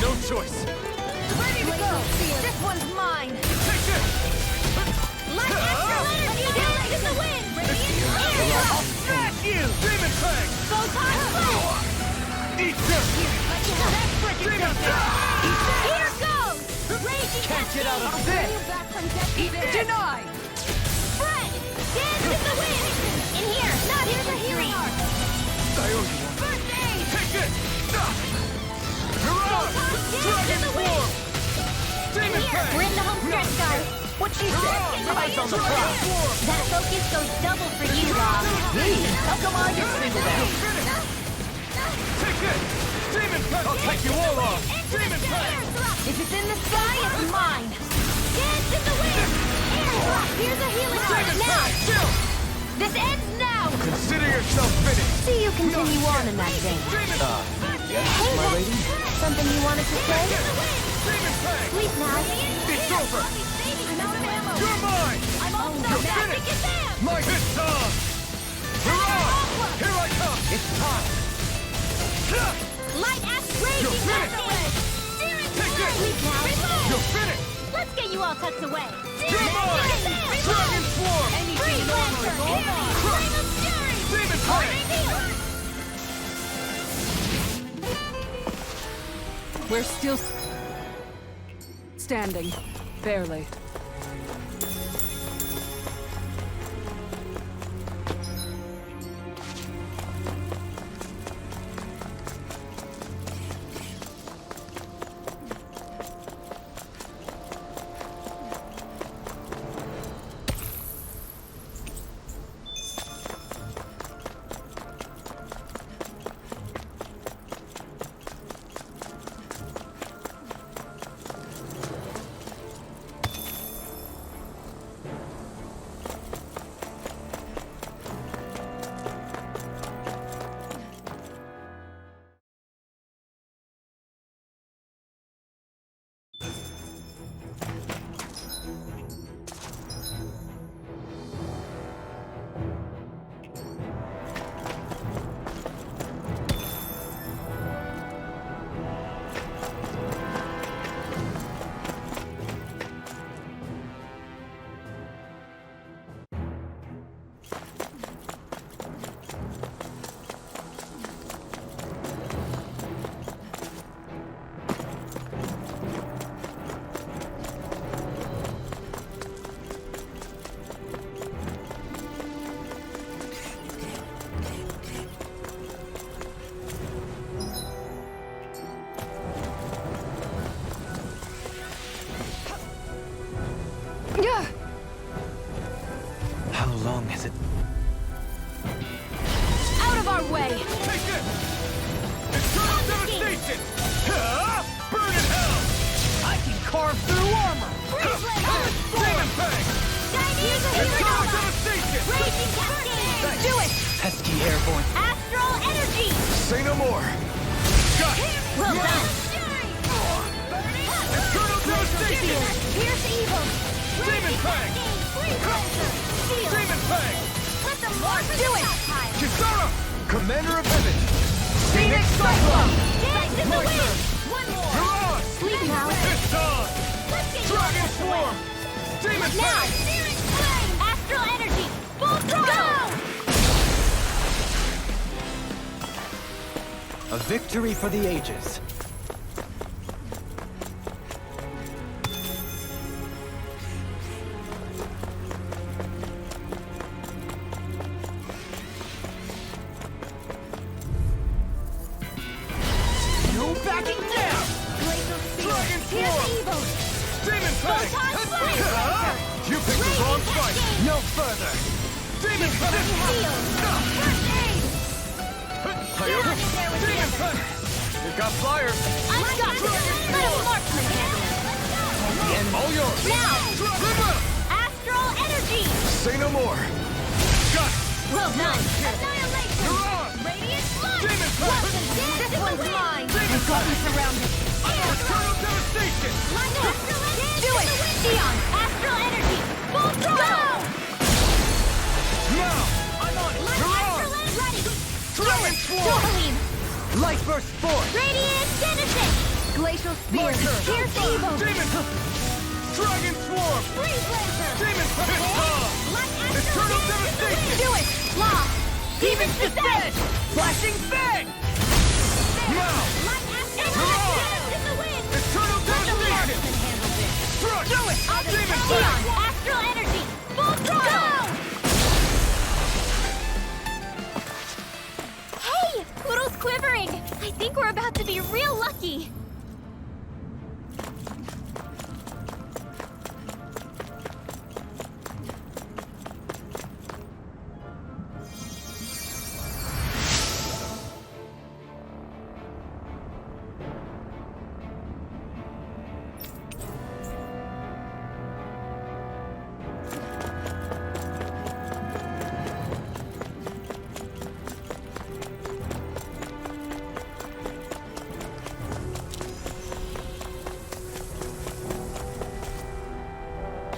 No choice! ready to go. This one's mine. Take this! Light astral energy down in the wind. I'll smash you! Demon Fang! Photon blast. Eat this! Demon Here goes. Raging Can't get out of I'll this. bring you back from death. Denied! Fred, dance in the wind. In here, not here's a healing arc. I owe you one. First aid. Take this! Mirage! Dragon Swarm! Demon Fang! We're in the home stretch, guys. What she said? Eyes on the Dragon prize! Swarm! That focus goes double for you, Rob. Me? How come I get singled out? Take this! Demon Fang! I'll take you all off! Demon Fang! If it's in the sky, it's mine. Dance in the wind. Air. Here's a healing arc. Demon Now. Fang! Chill! This ends now. Consider yourself finished! See you continue on in that vein. Demon Hey, my lady? something you wanted to say? Demon Fang! Sleep now. It's over! I'm out of ammo. You're mine! I'm all You're done. finished! Magic is them. My hit time! Mirage! Here I come! It's time! Light ash You're raging finished. away. Take this! Sleep now. You're finished! Let's get you all tucked away. You're mine! Dragon Swarm! Free lantern. Ring of fury. Demon Fang! We're still standing. Barely. devastation! Burn in hell! I can carve through armor! Demon Fang! Eternal devastation! Raging Cascade! Do it! Pesky airborne. Astral Energy! Say no more! Got it! Well done! Eternal devastation! Pierce evil! Demon Fang! Demon Fang! Let them mark! Do it! Kisara! Commander of Heaven! Phoenix Cyclone! Dance in the wind! One more! You're on! Sleep now! It's on! Let's get Dragon Swarm! Demon Now! Fang! Searing Flame! Astral Energy! Full throttle! A victory for the ages. No backing down! Dragon Pierce Swarm! evil! Demon Fang! Photon Blade! You picked the wrong fight! No further! Demon Fang! First aid! Demon Fang! You got fire! I've got this! Let a marksman handle it! All yours! Now! River! Astral Energy! Say no more! Got it! Well done! Annihilation! You're on! Radiant Flight! Demon Fang! This one's mine! Demon Fang! Surrounded! Eternal devastation! Astral Energy! Do it! Dion! Astral Energy! Full throttle! Now! I'm on it! You're on! Astral Energy! Ready! Dragon Swarm! Dohalim! Light Burst Force! Radiant Genesis! Glacial Spear! Pierce Evil! Demon! Dragon Swarm! Freeze Lancer! Demon! Eternal devastation! Do it! Law! Demon's Descent! Flashing Fang! Now! In the wind! Eternal devastation! Struck! Do it! Demon Dion! Fang! Astral Energy! Full throttle! Hey! Poodle's quivering! I think we're about to be real lucky!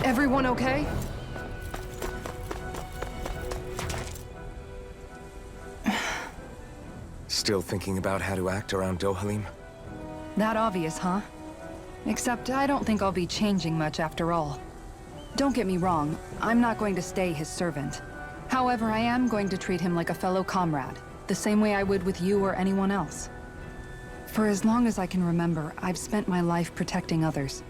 Everyone okay? Still thinking about how to act around Dohalim? That obvious, huh? Except I don't think I'll be changing much after all. Don't get me wrong, I'm not going to stay his servant. However, I am going to treat him like a fellow comrade, the same way I would with you or anyone else. For as long as I can remember, I've spent my life protecting others.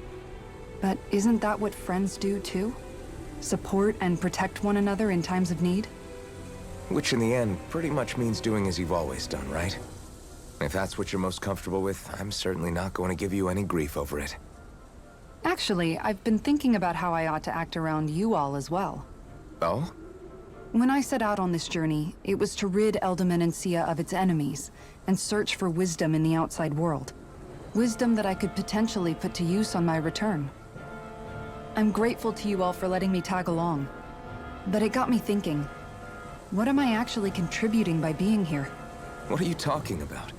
But isn't that what friends do too? Support and protect one another in times of need? Which in the end pretty much means doing as you've always done, right? If that's what you're most comfortable with, I'm certainly not going to give you any grief over it. Actually, I've been thinking about how I ought to act around you all as well. Oh? When I set out on this journey, it was to rid Eldaman and Sia of its enemies, and search for wisdom in the outside world. Wisdom that I could potentially put to use on my return. I'm grateful to you all for letting me tag along. But it got me thinking, what am I actually contributing by being here? What are you talking about?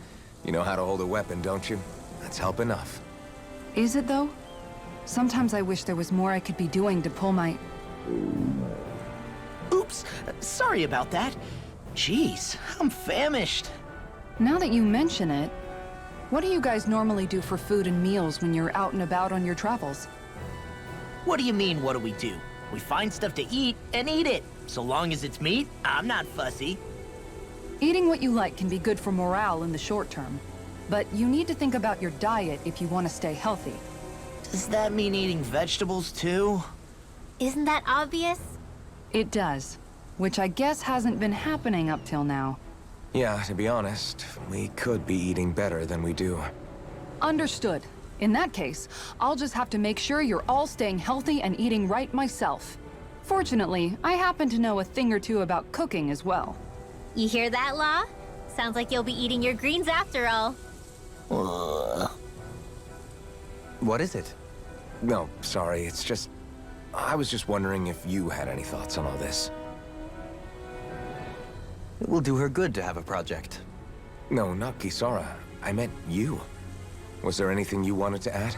You know how to hold a weapon, don't you? That's help enough. Is it though? Sometimes I wish there was more I could be doing to pull my... Oops, sorry about that. Jeez, I'm famished. Now that you mention it, what do you guys normally do for food and meals when you're out and about on your travels? What do you mean, what do we do? We find stuff to eat and eat it. So long as it's meat, I'm not fussy. Eating what you like can be good for morale in the short term, but you need to think about your diet if you want to stay healthy. Does that mean eating vegetables too? Isn't that obvious? It does, which I guess hasn't been happening up till now. Yeah, to be honest, we could be eating better than we do. Understood. In that case, I'll just have to make sure you're all staying healthy and eating right myself. Fortunately, I happen to know a thing or two about cooking as well. You hear that, Law? Sounds like you'll be eating your greens after all. What is it? No, sorry, it's just... I was just wondering if you had any thoughts on all this. It will do her good to have a project. No, not Kisara. I meant you. Was there anything you wanted to add?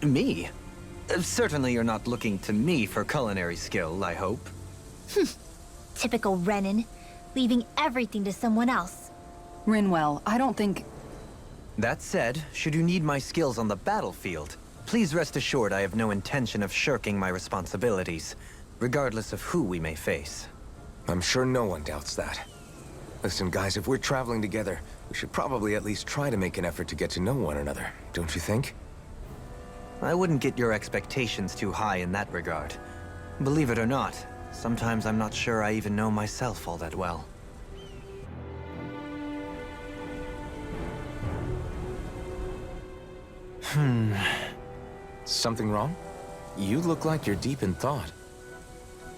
Me? Certainly you're not looking to me for culinary skill, I hope. Typical Renin, leaving everything to someone else. Rinwell, I don't think... That said, should you need my skills on the battlefield, please rest assured I have no intention of shirking my responsibilities, regardless of who we may face. I'm sure no one doubts that. Listen, guys, if we're traveling together, we should probably at least try to make an effort to get to know one another, don't you think? I wouldn't get your expectations too high in that regard. Believe it or not, sometimes I'm not sure I even know myself all that well. Something wrong? You look like you're deep in thought.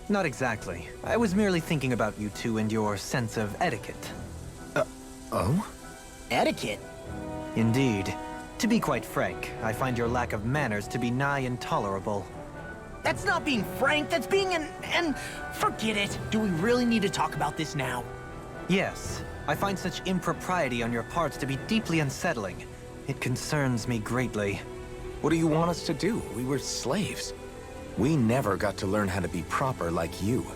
Not exactly. I was merely thinking about you two and your sense of etiquette. Oh? Etiquette? Indeed. To be quite frank, I find your lack of manners to be nigh intolerable. That's not being frank, that's being an... Forget it. Do we really need to talk about this now? Yes, I find such impropriety on your parts to be deeply unsettling. It concerns me greatly. What do you want us to do? We were slaves. We never got to learn how to be proper like you.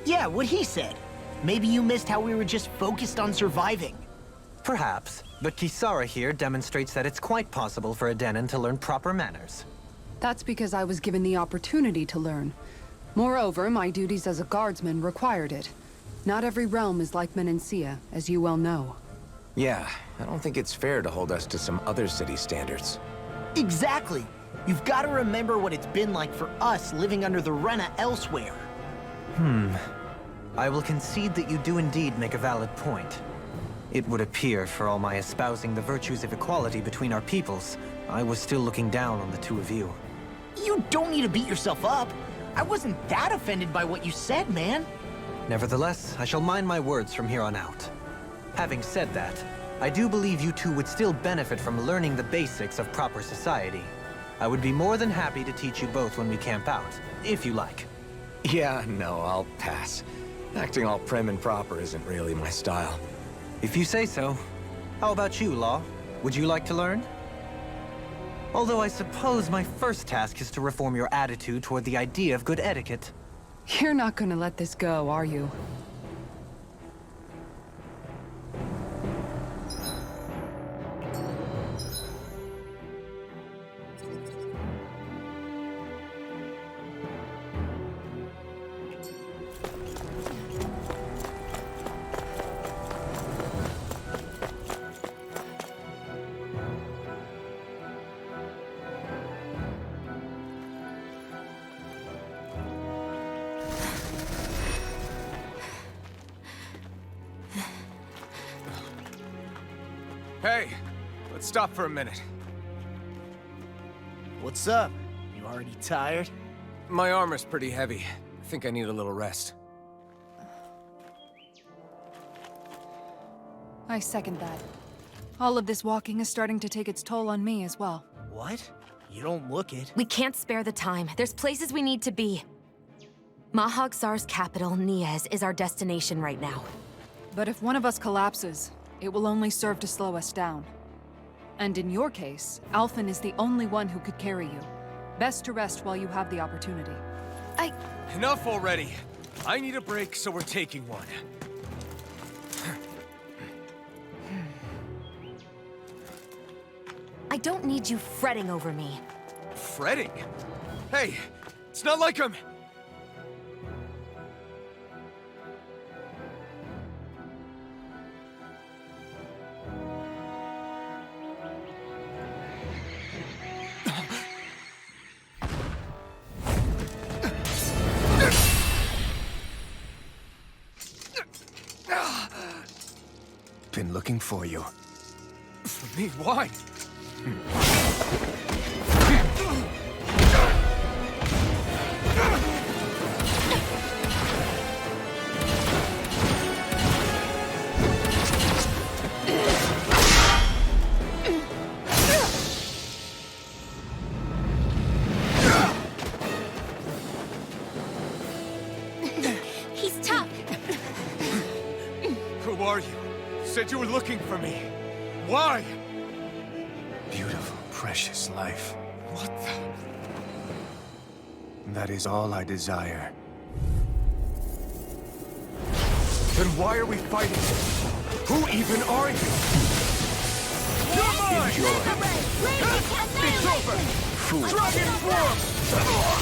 Yeah, what he said. Maybe you missed how we were just focused on surviving. Perhaps, but Kisara here demonstrates that it's quite possible for a Denon to learn proper manners. That's because I was given the opportunity to learn. Moreover, my duties as a guardsman required it. Not every realm is like Menencia, as you well know. Yeah, I don't think it's fair to hold us to some other city standards. Exactly. You've got to remember what it's been like for us living under the Rena elsewhere. I will concede that you do indeed make a valid point. It would appear, for all my espousing the virtues of equality between our peoples, I was still looking down on the two of you. You don't need to beat yourself up. I wasn't that offended by what you said, man. Nevertheless, I shall mind my words from here on out. Having said that, I do believe you two would still benefit from learning the basics of proper society. I would be more than happy to teach you both when we camp out, if you like. Yeah, no, I'll pass. Acting all prim and proper isn't really my style. If you say so. How about you, Law? Would you like to learn? Although I suppose my first task is to reform your attitude toward the idea of good etiquette. You're not gonna let this go, are you? Hey, let's stop for a minute. What's up? You already tired? My armor's pretty heavy. I think I need a little rest. I second that. All of this walking is starting to take its toll on me as well. What? You don't look it. We can't spare the time. There's places we need to be. Mahagsar's capital, Niez, is our destination right now. But if one of us collapses, it will only serve to slow us down. And in your case, Alphen is the only one who could carry you. Best to rest while you have the opportunity. Enough already. I need a break, so we're taking one. I don't need you fretting over me. Fretting? Hey, it's not like I'm... Been looking for you. For me, why? Who are you? You said you were looking for me. Why? Beautiful, precious life. What the... That is all I desire. Then why are we fighting? Who even are you? You're mine! It's over! Dragon form!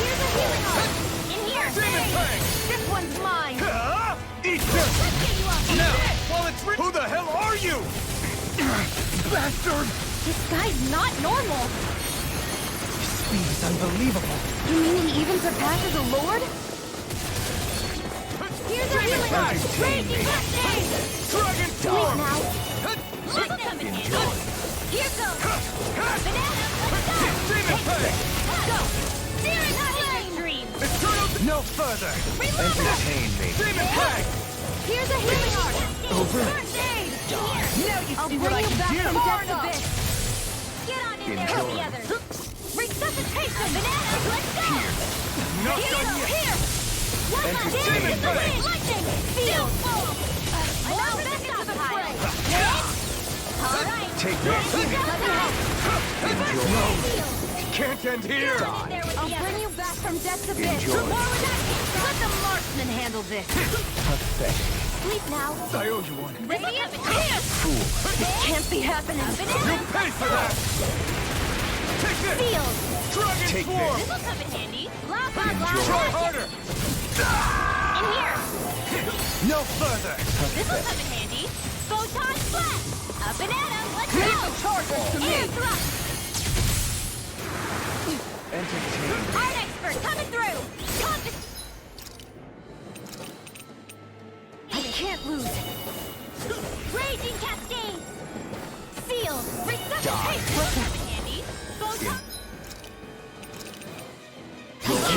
Here's a healing art. In here. Demon Fang! This one's mine. Eat this! Let's get you off. Now, while it's who the hell are you? Bastard! This guy's not normal. Speed is unbelievable. You mean he even surpasses a lord? Here's a healing art. Raging Cascade. Dragon Sleep form! now. Enjoy. Here goes. Banana, let's go. Demon Fang! Let's go. Searing flame. Dream. Eternal... No further! Entertain me. Demon Fang! Here's a healing art. Over. First aid. Now you I'll see bring what I you can back do. from Far death's enough. abyss. Get on in there with the others. Resuscitation. Banana, let's go. Not Here, done yet! here. One more Entertain damage in the me. wind. Lightning. Field. Now back into the fray. All right. Take this. Can't end here! I'll bring you back from death's abyss. Enjoy. Let the marksman handle this. Pathetic. Sleep now. I owe you one. Radiant Fool. This can't be happening. You'll pay for that! Take this! Field. Dragon Take form! This'll come in handy. Blah, blah, Try blah. harder! In here. No further! This'll come in handy. Photon blast. A banana. Let's go. Leave the charges to me. Air thrust. Entertain. Art expert coming through. I can't lose. Raging Cascades. Field. Resuscitation. What's up? Handy. Photon.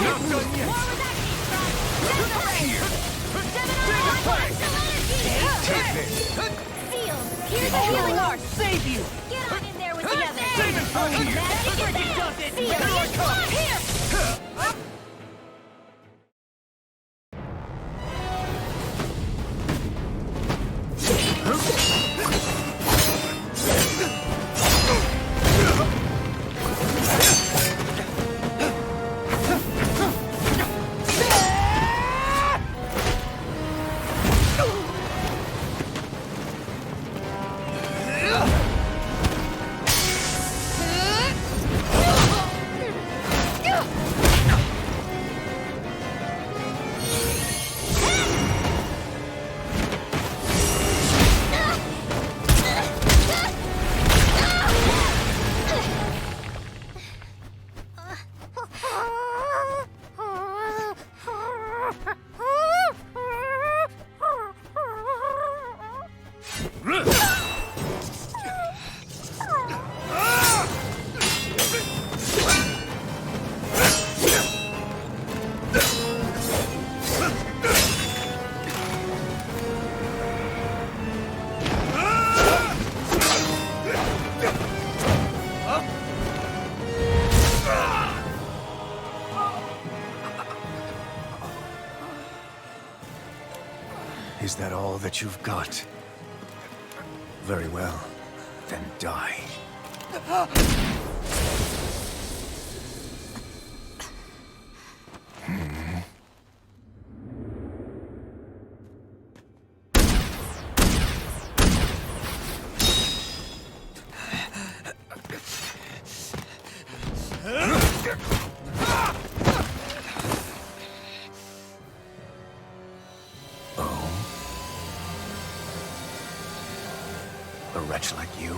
Not done yet! More with action thrust. Here! Gemini, energy. Take this! Field. Here's a healing art. Save you. Get on in there with the others. Demon Fang! Magic is does it. Field. Here I come! Here. Is that all that you've got? Very well. Then die. A wretch like you?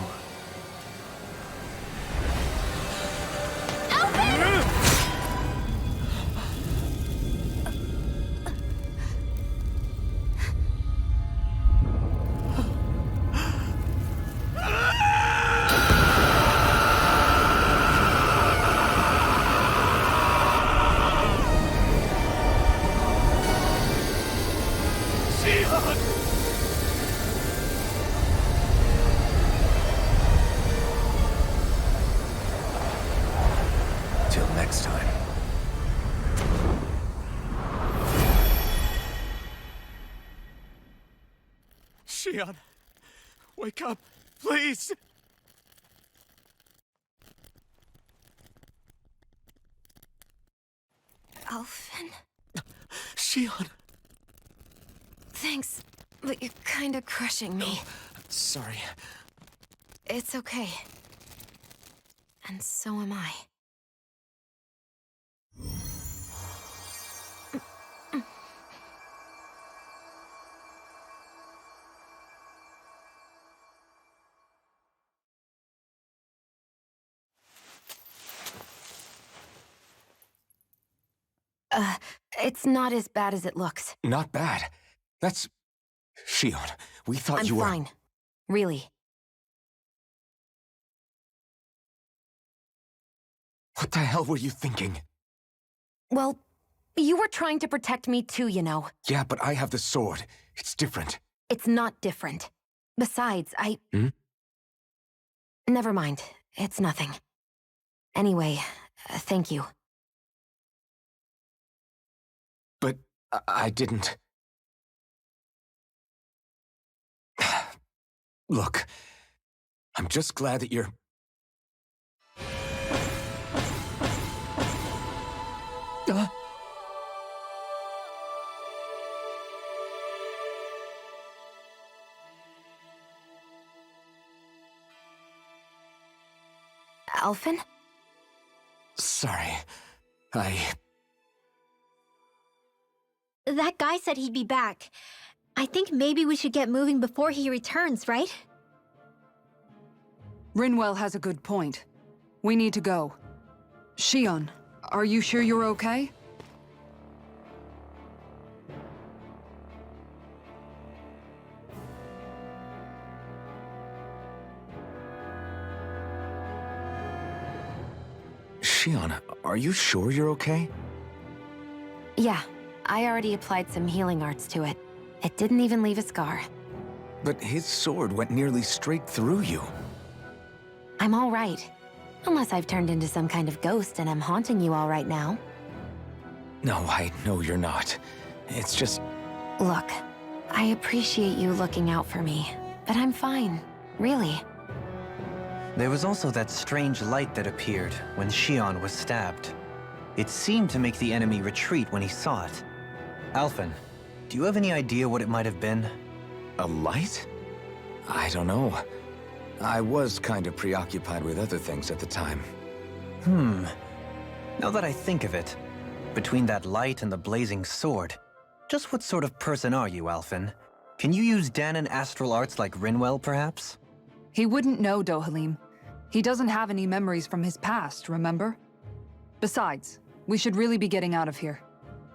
Shion, wake up, please! Alphen? Shion! Thanks, but you're kinda crushing me. Sorry. It's okay. And so am I. It's not as bad as it looks. Not bad. That's... Shion, we thought you were... I'm fine. Really. What the hell were you thinking? Well, you were trying to protect me too, you know. Yeah, but I have the sword. It's different. It's not different. Besides, Hmm? Never mind. It's nothing. Anyway, thank you. But I didn't... Look, I'm just glad that you're... Alphen? Sorry. That guy said he'd be back. I think maybe we should get moving before he returns, right? Rinwell has a good point. We need to go. Shion, are you sure you're okay? Shion, are you sure you're okay? Yeah, I already applied some healing arts to it. It didn't even leave a scar. But his sword went nearly straight through you. I'm all right. Unless I've turned into some kind of ghost and I'm haunting you all right now. No, I know you're not. It's just... Look, I appreciate you looking out for me, but I'm fine, really. There was also that strange light that appeared when Shion was stabbed. It seemed to make the enemy retreat when he saw it. Alphen, do you have any idea what it might have been? A light? I don't know. I was kind of preoccupied with other things at the time. Now that I think of it, between that light and the blazing sword, just what sort of person are you, Alphen? Can you use Danon astral arts like Rinwell, perhaps? He wouldn't know, Dohalim. He doesn't have any memories from his past, remember? Besides, we should really be getting out of here.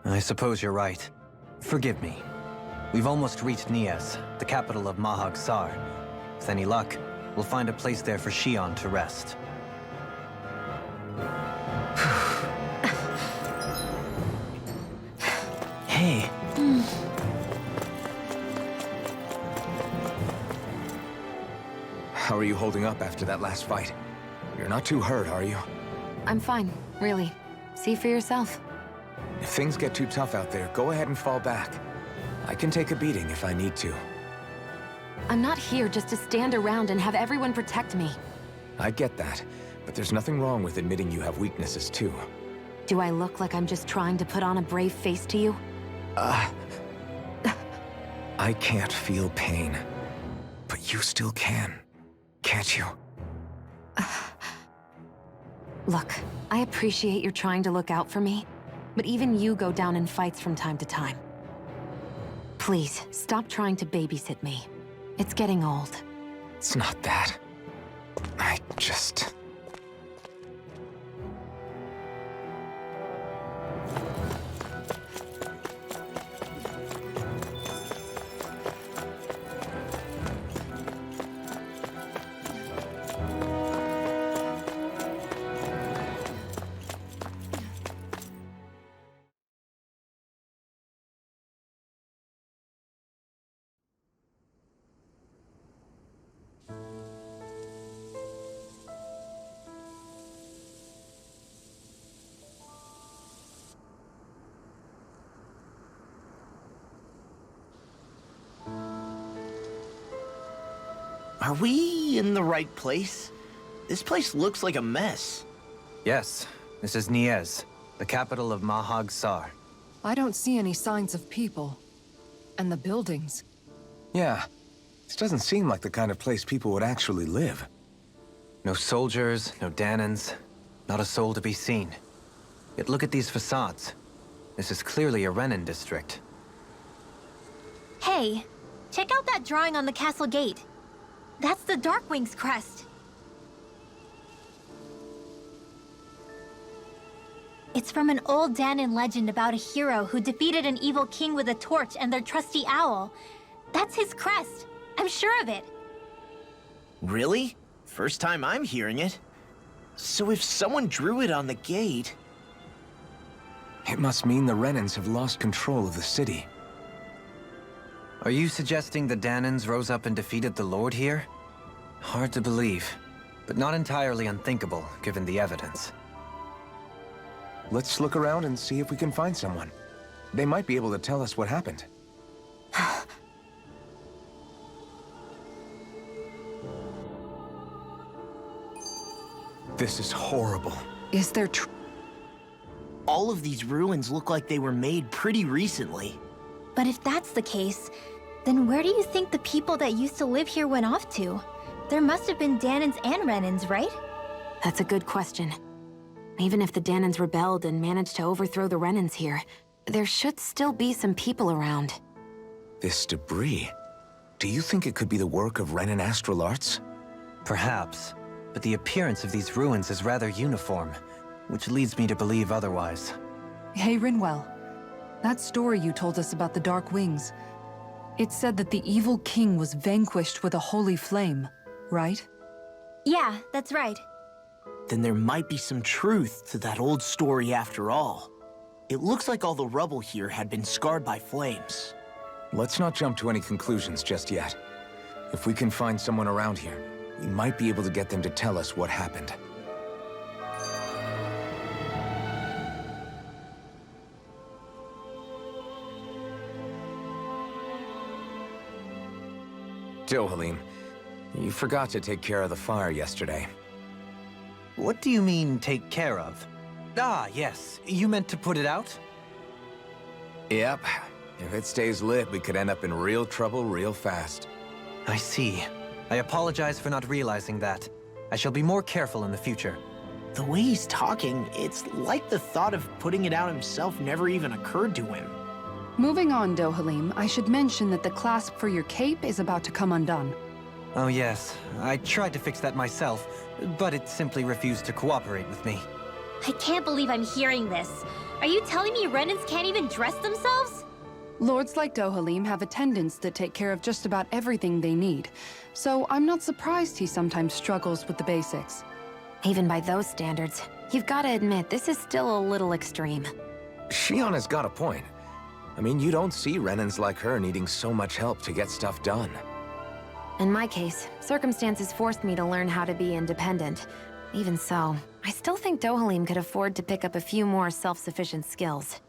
I suppose you're right. Forgive me. We've almost reached Nias, the capital of Mahag Sar. With any luck, we'll find a place there for Shion to rest. Hey. How are you holding up after that last fight? You're not too hurt, are you? I'm fine, really. See for yourself. If things get too tough out there, go ahead and fall back. I can take a beating if I need to. I'm not here just to stand around and have everyone protect me. I get that, but there's nothing wrong with admitting you have weaknesses too. Do I look like I'm just trying to put on a brave face to you? I can't feel pain, but you still can, can't you? Look, I appreciate you're trying to look out for me, but even you go down in fights from time to time. Please, stop trying to babysit me. It's getting old. It's not that. I just... Are we in the right place? This place looks like a mess. Yes, this is Niez, the capital of Mahag Sar. I don't see any signs of people. And the buildings. Yeah, this doesn't seem like the kind of place people would actually live. No soldiers, no Danans, not a soul to be seen. Yet look at these facades. This is clearly a Renin district. Hey, check out that drawing on the castle gate. That's the Darkwing's crest. It's from an old Danon legend about a hero who defeated an evil king with a torch and their trusty owl. That's his crest. I'm sure of it. Really? First time I'm hearing it. So if someone drew it on the gate... It must mean the Renins have lost control of the city. Are you suggesting the Danans rose up and defeated the Lord here? Hard to believe, but not entirely unthinkable, given the evidence. Let's look around and see if we can find someone. They might be able to tell us what happened. This is horrible. Is there All of these ruins look like they were made pretty recently. But if that's the case, then where do you think the people that used to live here went off to? There must have been Danons and Renins, right? That's a good question. Even if the Danons rebelled and managed to overthrow the Renins here, there should still be some people around. This debris. Do you think it could be the work of Renin astral arts? Perhaps, but the appearance of these ruins is rather uniform, which leads me to believe otherwise. Hey, Rinwell. That story you told us about the Dark Wings. It said that the evil king was vanquished with a holy flame, right? Yeah, that's right. Then there might be some truth to that old story after all. It looks like all the rubble here had been scarred by flames. Let's not jump to any conclusions just yet. If we can find someone around here, we might be able to get them to tell us what happened. Dohalim, you forgot to take care of the fire yesterday. What do you mean, take care of? Ah, yes. You meant to put it out? Yep. If it stays lit, we could end up in real trouble real fast. I see. I apologize for not realizing that. I shall be more careful in the future. The way he's talking, it's like the thought of putting it out himself never even occurred to him. Moving on, Dohalim, I should mention that the clasp for your cape is about to come undone. Oh yes, I tried to fix that myself, but it simply refused to cooperate with me. I can't believe I'm hearing this. Are you telling me Renins can't even dress themselves? Lords like Dohalim have attendants that take care of just about everything they need, so I'm not surprised he sometimes struggles with the basics. Even by those standards, you've got to admit this is still a little extreme. Shionna's got a point. I mean, you don't see Renins like her needing so much help to get stuff done. In my case, circumstances forced me to learn how to be independent. Even so, I still think Dohalim could afford to pick up a few more self-sufficient skills.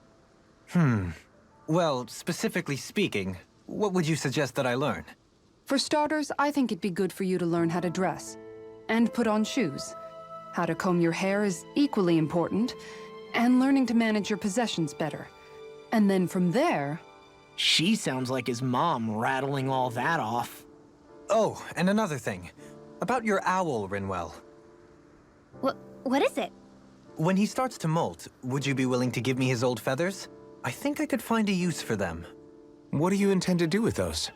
Well, specifically speaking, what would you suggest that I learn? For starters, I think it'd be good for you to learn how to dress. And put on shoes. How to comb your hair is equally important. And learning to manage your possessions better. And then from there... She sounds like his mom rattling all that off. Oh, and another thing. About your owl, Rinwell. What is it? When he starts to molt, would you be willing to give me his old feathers? I think I could find a use for them. What do you intend to do with those?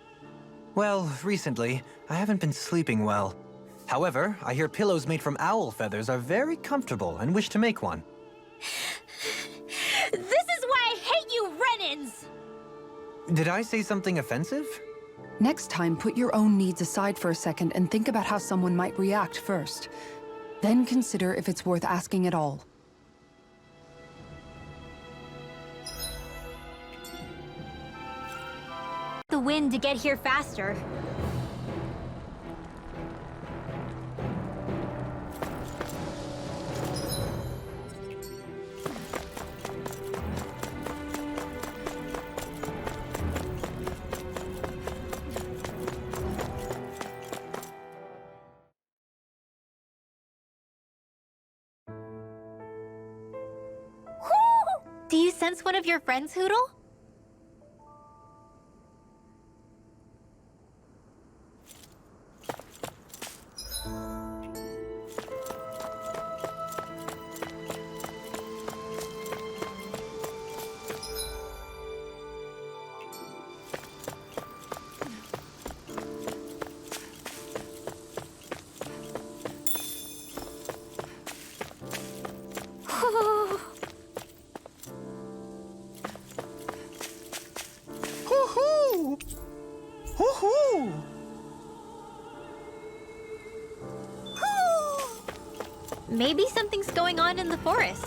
Well, recently, I haven't been sleeping well. However, I hear pillows made from owl feathers are very comfortable and wish to make one. This is why I hate you, Renins! Did I say something offensive? Next time, put your own needs aside for a second and think about how someone might react first. Then consider if it's worth asking at all. The wind to get here faster. Do you sense one of your friends, Hootle? Hoo-hoo! Hoo-hoo! Maybe something's going on in the forest.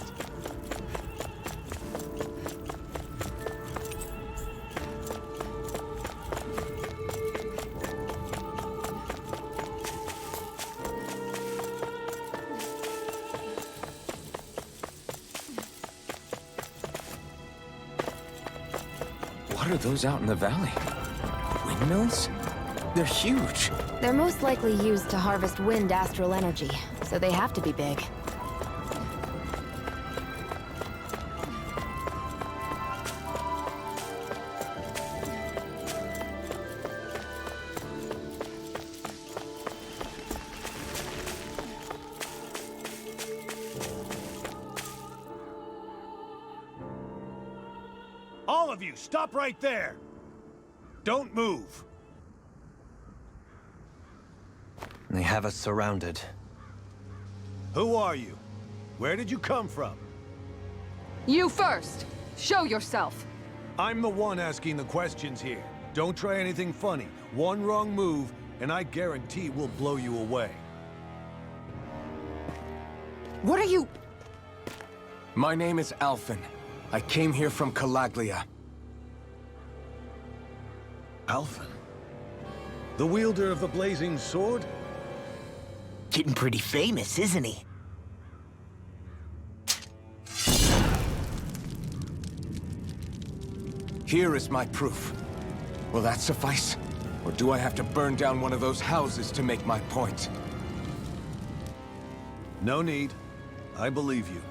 What are those out in the valley? Windmills? They're huge. They're most likely used to harvest wind astral energy, so they have to be big. All of you, stop right there! Don't move! They have us surrounded. Who are you? Where did you come from? You first! Show yourself! I'm the one asking the questions here. Don't try anything funny. One wrong move, and I guarantee we'll blow you away. What are you... My name is Alphen. I came here from Calaglia. Alphen? The wielder of the blazing sword? Getting pretty famous, isn't he? Here is my proof. Will that suffice? Or do I have to burn down one of those houses to make my point? No need. I believe you.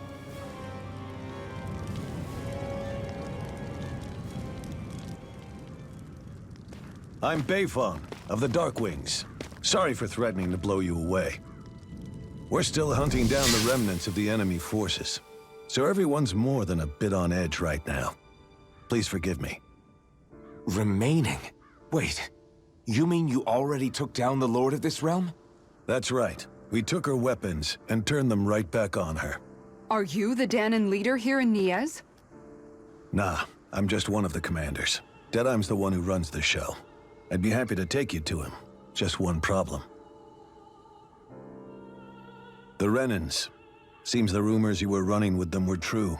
I'm Beifong, of the Darkwings. Sorry for threatening to blow you away. We're still hunting down the remnants of the enemy forces, so everyone's more than a bit on edge right now. Please forgive me. Remaining? Wait, you mean you already took down the Lord of this realm? That's right. We took her weapons and turned them right back on her. Are you the Danon leader here in Niez? Nah, I'm just one of the commanders. Deadeye's the one who runs the show. I'd be happy to take you to him. Just one problem. The Renans. Seems the rumors you were running with them were true.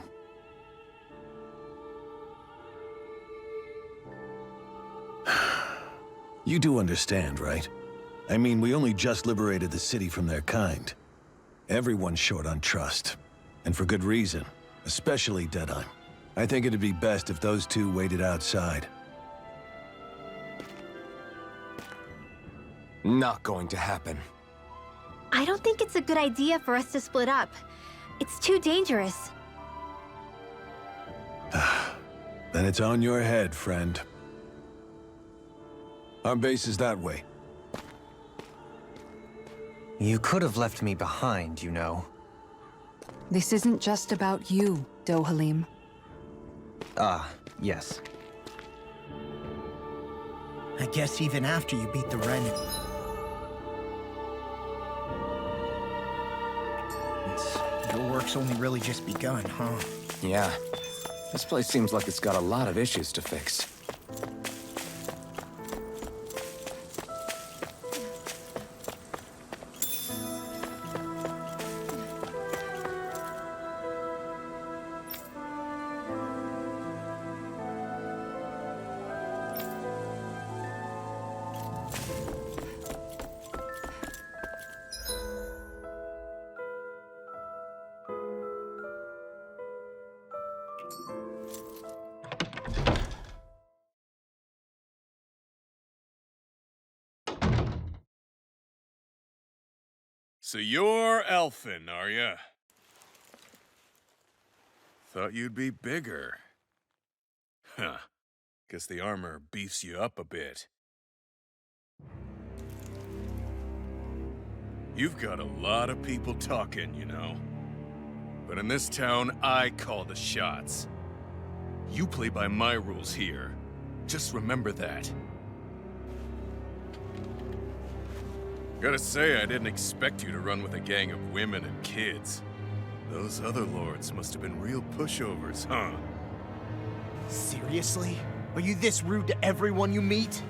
You do understand, right? I mean, we only just liberated the city from their kind. Everyone's short on trust. And for good reason. Especially Deadeye. I think it'd be best if those two waited outside. Not going to happen. I don't think it's a good idea for us to split up. It's too dangerous. Then it's on your head, friend. Our base is that way. You could have left me behind, you know. This isn't just about you, Dohalim. Ah, yes. I guess even after you beat the Renan. Your work's only really just begun, huh? Yeah. This place seems like it's got a lot of issues to fix. So you're Elfin, are ya? Thought you'd be bigger. Huh. Guess the armor beefs you up a bit. You've got a lot of people talking, you know. But in this town, I call the shots. You play by my rules here. Just remember that. Gotta say, I didn't expect you to run with a gang of women and kids. Those other lords must have been real pushovers, huh? Seriously? Are you this rude to everyone you meet?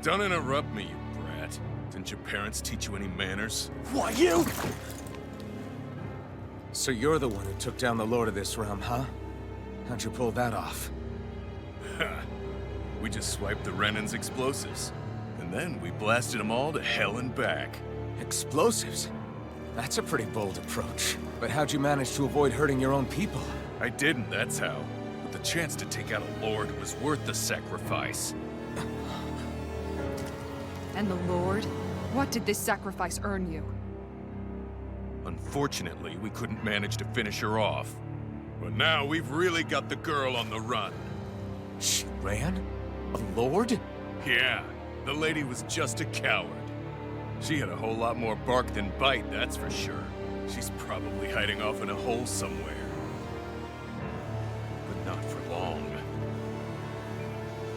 Don't interrupt me, you brat. Didn't your parents teach you any manners? Why, you? So you're the one who took down the Lord of this realm, huh? How'd you pull that off? Ha! We just swiped the Renan's explosives. And then we blasted them all to hell and back. Explosives? That's a pretty bold approach. But how'd you manage to avoid hurting your own people? I didn't, that's how. But the chance to take out a lord was worth the sacrifice. And the Lord? What did this sacrifice earn you? Unfortunately, we couldn't manage to finish her off. But now we've really got the girl on the run. She ran? A lord? Yeah, the lady was just a coward. She had a whole lot more bark than bite, that's for sure. She's probably hiding off in a hole somewhere. But not for long.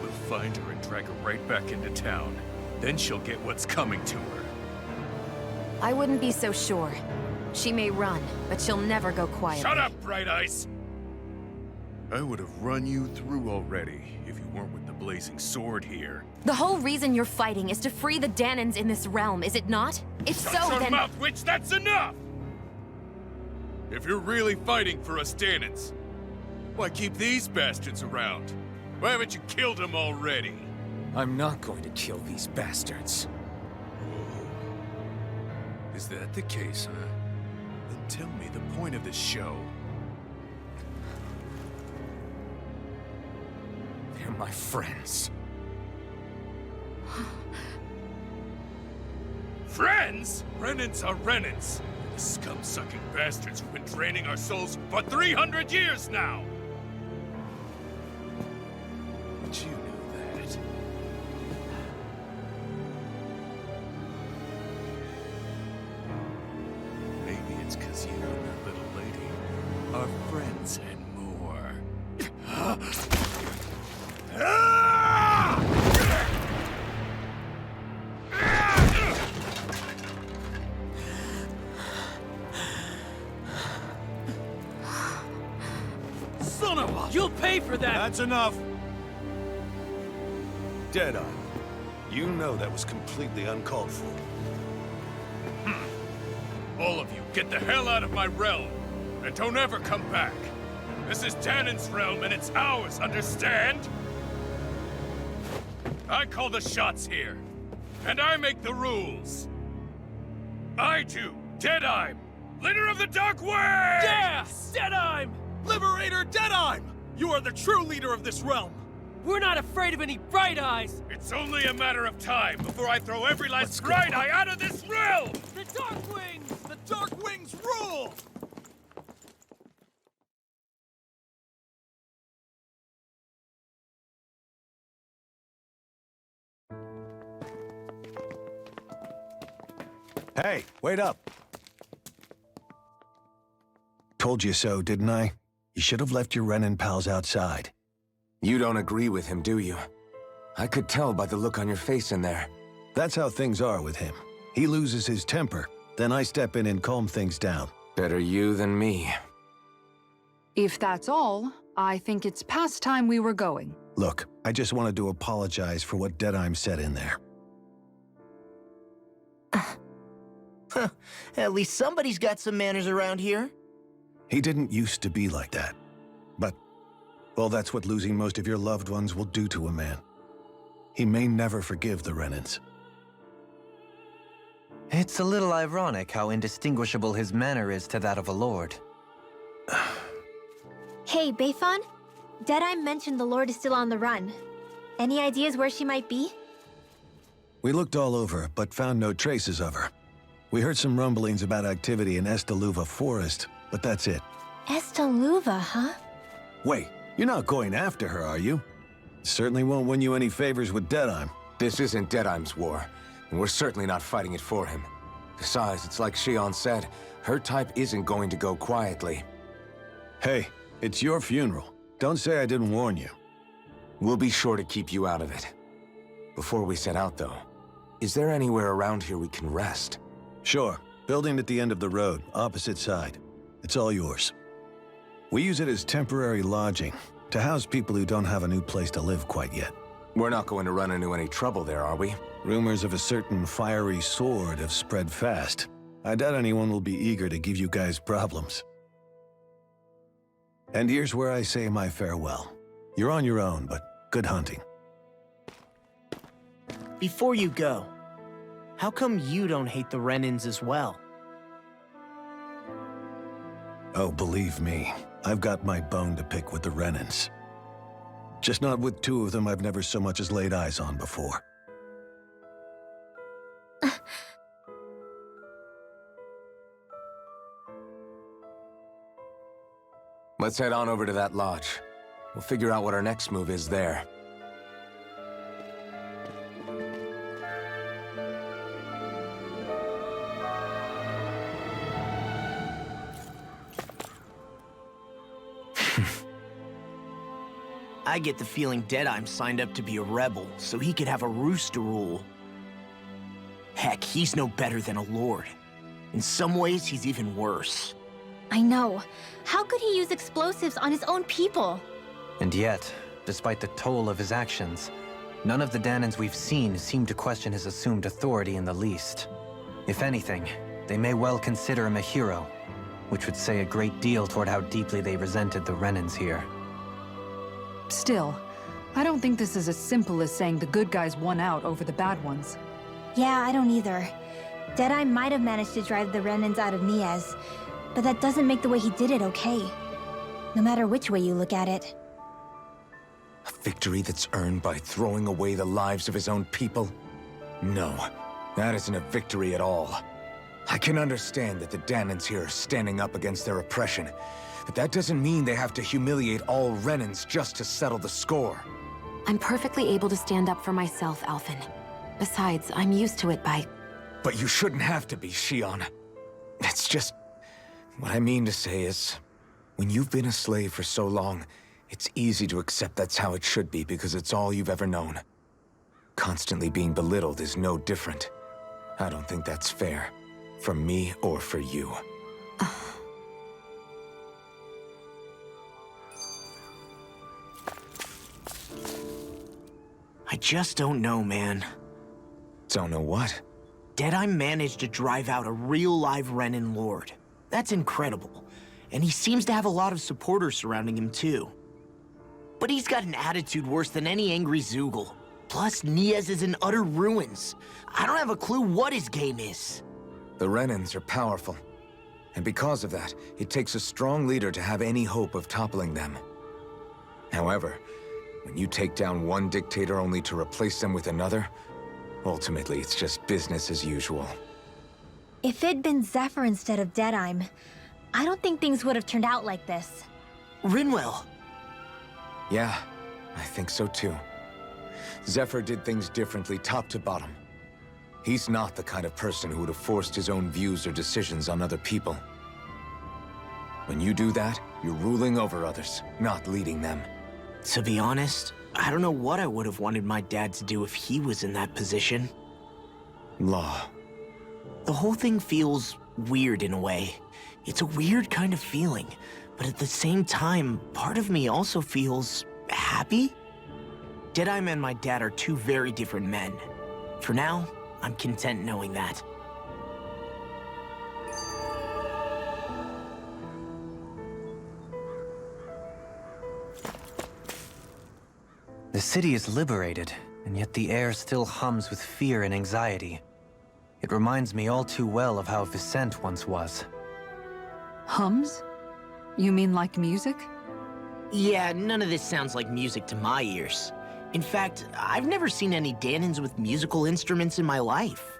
We'll find her and drag her right back into town. Then she'll get what's coming to her. I wouldn't be so sure. She may run, but she'll never go quietly. Shut up, Bright Eyes! I would have run you through already if you weren't with the blazing sword here. The whole reason you're fighting is to free the Danans in this realm, is it not? If Shut so, your then— mouth, witch! That's enough! If you're really fighting for us Danans, why keep these bastards around? Why haven't you killed them already? I'm not going to kill these bastards. Oh. Is that the case, huh? Then tell me the point of this show. They're my friends. Friends? Renans are Renans. The scum-sucking bastards who've been draining our souls for 300 years now! But you knew that. Maybe it's 'cause you and that little lady are friends and more. Son of a... You'll pay for that! That's enough! Deadeye, you know that was completely uncalled for. All of you, get the hell out of my realm! And don't ever come back! This is Danan's realm and it's ours, understand? I call the shots here. And I make the rules. I do, Deadeye, leader of the Dark Way! Yeah! Deadeye! Liberator Deadeye! You are the true leader of this realm! We're not afraid of any Bright Eyes! It's only a matter of time before I throw every last Bright Eye out of this realm! The Dark Wings! The Dark Wings rule! Hey, wait up. Told you so, didn't I? You should have left your Renan pals outside. You don't agree with him, do you? I could tell by the look on your face in there. That's how things are with him. He loses his temper, then I step in and calm things down. Better you than me. If that's all, I think it's past time we were going. Look, I just wanted to apologize for what Deadeye said in there. At least somebody's got some manners around here. He didn't used to be like that. But, well, that's what losing most of your loved ones will do to a man. He may never forgive the Renans. It's a little ironic how indistinguishable his manner is to that of a lord. Hey, Bayfon? Deadeye mentioned the Lord is still on the run. Any ideas where she might be? We looked all over, but found no traces of her. We heard some rumblings about activity in Estaluva Forest, but that's it. Estaluva, huh? Wait, you're not going after her, are you? Certainly won't win you any favors with Deadheim. This isn't Deadheim's war, and we're certainly not fighting it for him. Besides, it's like Shion said, her type isn't going to go quietly. Hey, it's your funeral. Don't say I didn't warn you. We'll be sure to keep you out of it. Before we set out, though, is there anywhere around here we can rest? Sure. Building at the end of the road, opposite side. It's all yours. We use it as temporary lodging, to house people who don't have a new place to live quite yet. We're not going to run into any trouble there, are we? Rumors of a certain fiery sword have spread fast. I doubt anyone will be eager to give you guys problems. And here's where I say my farewell. You're on your own, but good hunting. Before you go, how come you don't hate the Renins as well? Oh, believe me, I've got my bone to pick with the Renins. Just not with two of them I've never so much as laid eyes on before. Let's head on over to that lodge. We'll figure out what our next move is there. I get the feeling Deadheim signed up to be a rebel, so he could have a roost to rule. Heck, he's no better than a lord. In some ways, he's even worse. I know. How could he use explosives on his own people? And yet, despite the toll of his actions, none of the Danins we've seen seem to question his assumed authority in the least. If anything, they may well consider him a hero, which would say a great deal toward how deeply they resented the Renins here. Still, I don't think this is as simple as saying the good guys won out over the bad ones. Yeah, I don't either. Deadeye might have managed to drive the Renins out of Niez, but that doesn't make the way he did it okay. No matter which way you look at it. A victory that's earned by throwing away the lives of his own people? No, that isn't a victory at all. I can understand that the Danins here are standing up against their oppression, but that doesn't mean they have to humiliate all Renins just to settle the score. I'm perfectly able to stand up for myself, Alphen. Besides, I'm used to it by... But you shouldn't have to be, Shion. It's just... What I mean to say is, when you've been a slave for so long, it's easy to accept that's how it should be because it's all you've ever known. Constantly being belittled is no different. I don't think that's fair. For me or for you. I just don't know, man. Don't know what? Deadeye managed to drive out a real live Renin lord. That's incredible. And he seems to have a lot of supporters surrounding him, too. But he's got an attitude worse than any angry Zoogle. Plus, Niez is in utter ruins. I don't have a clue what his game is. The Renins are powerful. And because of that, it takes a strong leader to have any hope of toppling them. However, when you take down one dictator only to replace them with another, ultimately it's just business as usual. If it'd been Zephyr instead of Deadeye, I don't think things would have turned out like this. Rinwell! Yeah, I think so too. Zephyr did things differently top to bottom. He's not the kind of person who would have forced his own views or decisions on other people. When you do that, you're ruling over others, not leading them. To be honest, I don't know what I would have wanted my dad to do if he was in that position. Law. The whole thing feels weird in a way. It's a weird kind of feeling, but at the same time, part of me also feels happy? Deadeye and my dad are two very different men. For now, I'm content knowing that. The city is liberated, and yet the air still hums with fear and anxiety. It reminds me all too well of how Vicente once was. Hums? You mean like music? Yeah, none of this sounds like music to my ears. In fact, I've never seen any Danins with musical instruments in my life.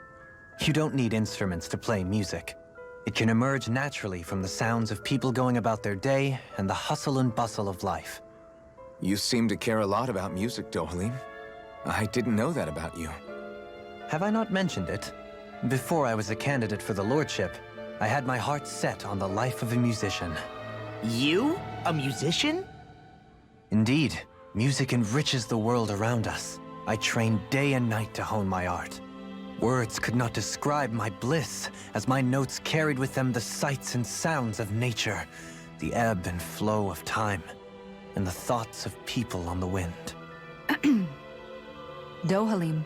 You don't need instruments to play music. It can emerge naturally from the sounds of people going about their day and the hustle and bustle of life. You seem to care a lot about music, Dohalim. I didn't know that about you. Have I not mentioned it? Before I was a candidate for the lordship, I had my heart set on the life of a musician. You? A musician? Indeed, music enriches the world around us. I trained day and night to hone my art. Words could not describe my bliss, as my notes carried with them the sights and sounds of nature, the ebb and flow of time, and the thoughts of people on the wind. Dohalim.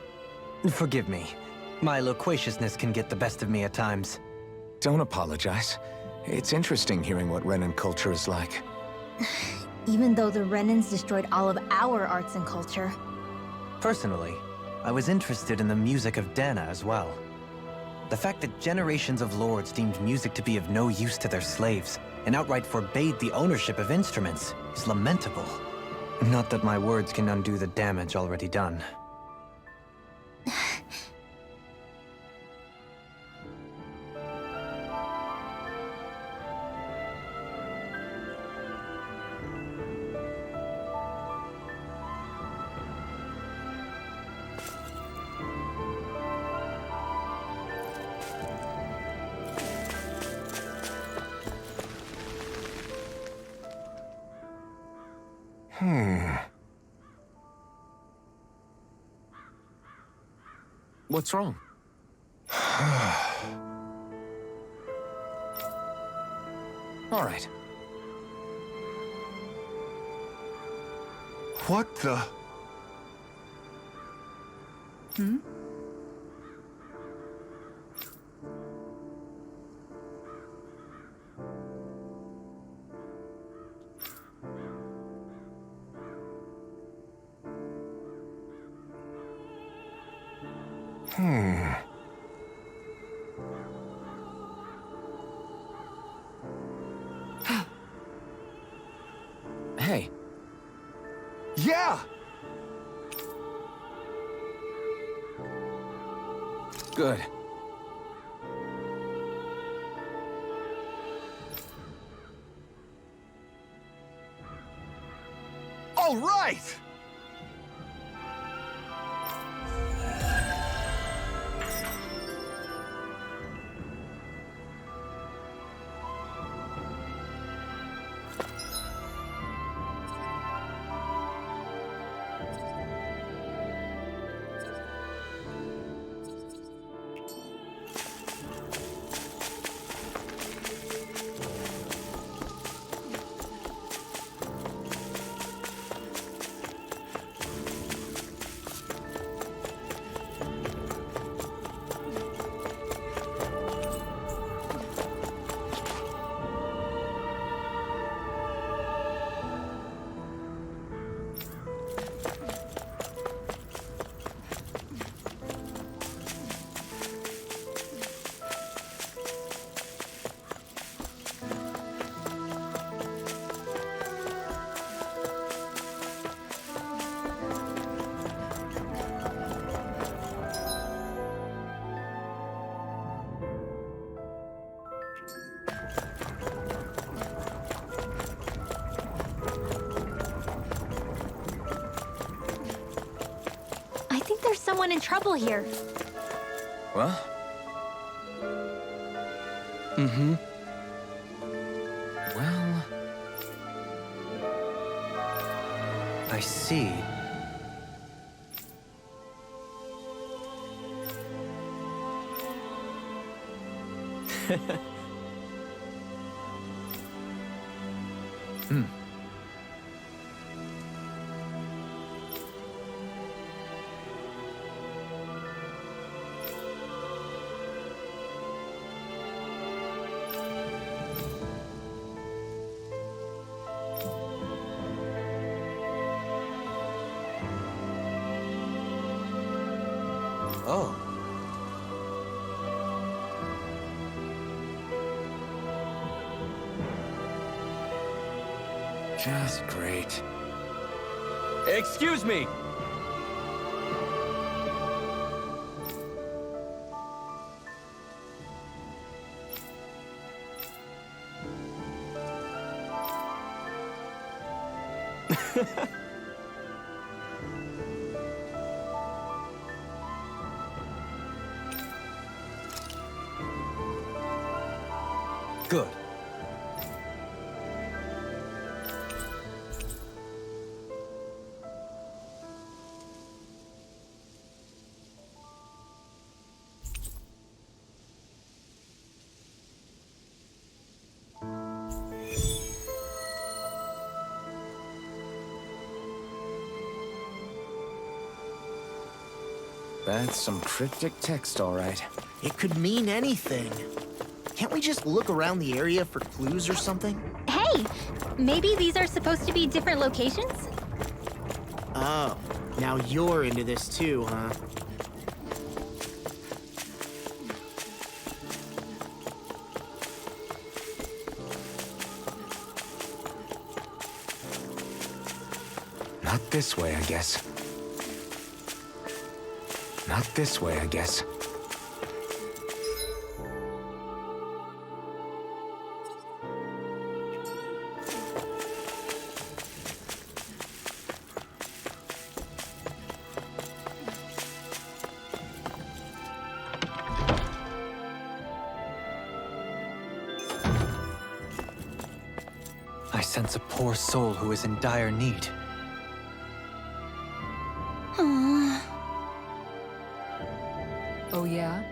Forgive me. My loquaciousness can get the best of me at times. Don't apologize. It's interesting hearing what Renan culture is like. Even though the Renans destroyed all of our arts and culture. Personally, I was interested in the music of Dana as well. The fact that generations of lords deemed music to be of no use to their slaves, and outright forbade the ownership of instruments, is lamentable. Not that my words can undo the damage already done. What's wrong? All right. What the? Hmm? Hey. Yeah! Good. All right! I think there's someone in trouble here. Well? Well... I see. Oh. Just great. Excuse me! Good. That's some cryptic text, all right. It could mean anything. Can't we just look around the area for clues or something? Hey, maybe these are supposed to be different locations? Oh, now you're into this too, huh? Not this way, I guess. Not this way, I guess. I sense a poor soul who is in dire need. Oh yeah?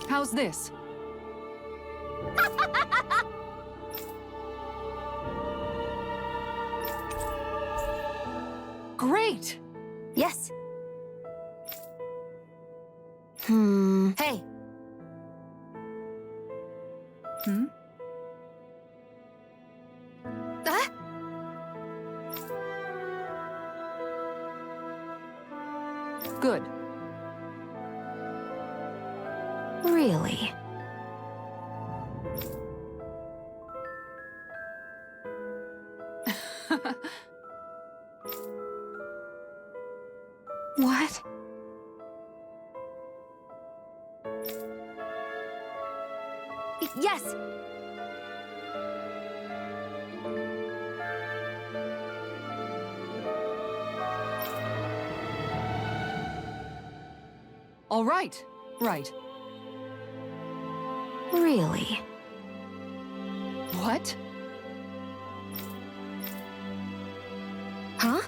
How's this? Great! Yes. Hey, Hmm? ah? Good. Really? What? Yes! All right. Right. Really? What? Huh?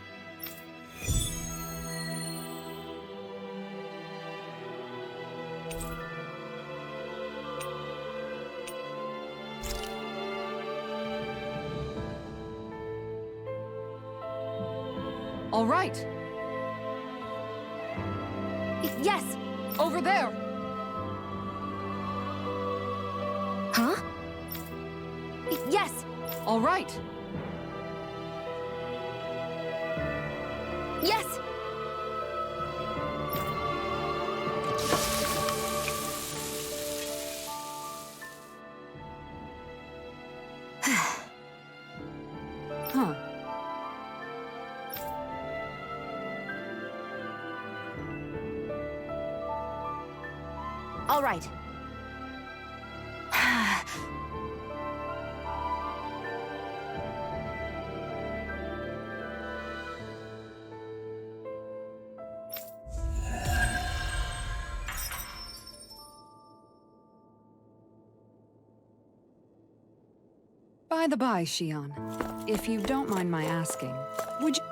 All right. Yes! Over there. Huh? Yes! All right. Yes! Huh. All right. By the by, Shion, if you don't mind my asking, would you...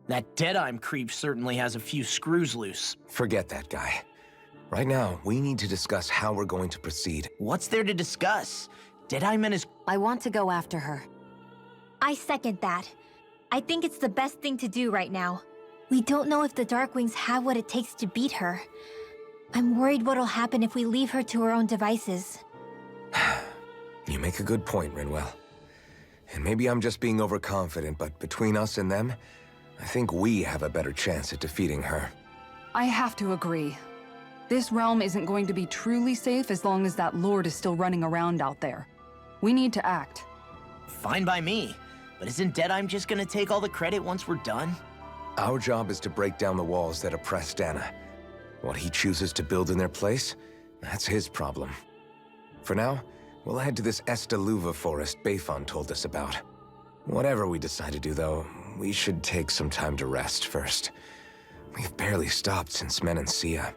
That Deadeye creep certainly has a few screws loose. Forget that guy. Right now, we need to discuss how we're going to proceed. What's there to discuss? Deadeye is... I want to go after her. I second that. I think it's the best thing to do right now. We don't know if the Darkwings have what it takes to beat her. I'm worried what'll happen if we leave her to her own devices. You make a good point, Rinwell. And maybe I'm just being overconfident, but between us and them, I think we have a better chance at defeating her. I have to agree. This realm isn't going to be truly safe as long as that Lord is still running around out there. We need to act. Fine by me. But isn't Deadeye just gonna take all the credit once we're done? Our job is to break down the walls that oppress Dana. What he chooses to build in their place, that's his problem. For now, we'll head to this Estaluva forest Bayfon told us about. Whatever we decide to do, though, we should take some time to rest first. We've barely stopped since Menancia.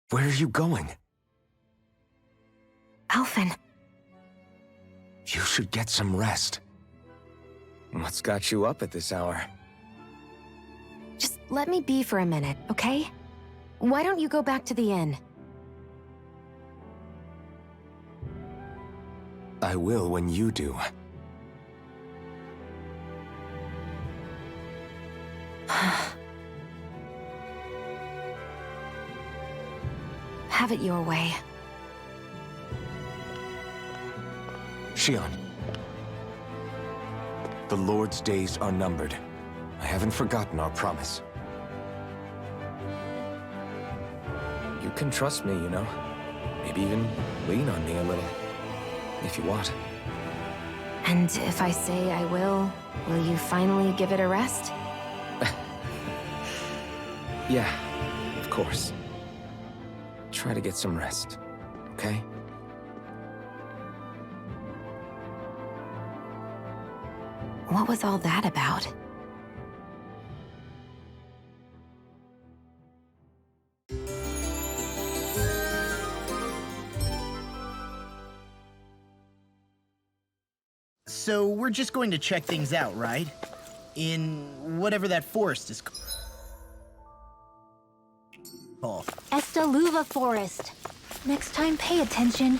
Where are you going? Alphen. You should get some rest. What's got you up at this hour? Just let me be for a minute, okay? Why don't you go back to the inn? I will when you do. Have it your way. Shion. The Lord's days are numbered. I haven't forgotten our promise. You can trust me, you know. Maybe even lean on me a little, if you want. And if I say I will you finally give it a rest? Yeah, of course. Try to get some rest, okay? What was all that about? So we're just going to check things out, right? In whatever that forest is called. Estaluva Forest. Next time, pay attention.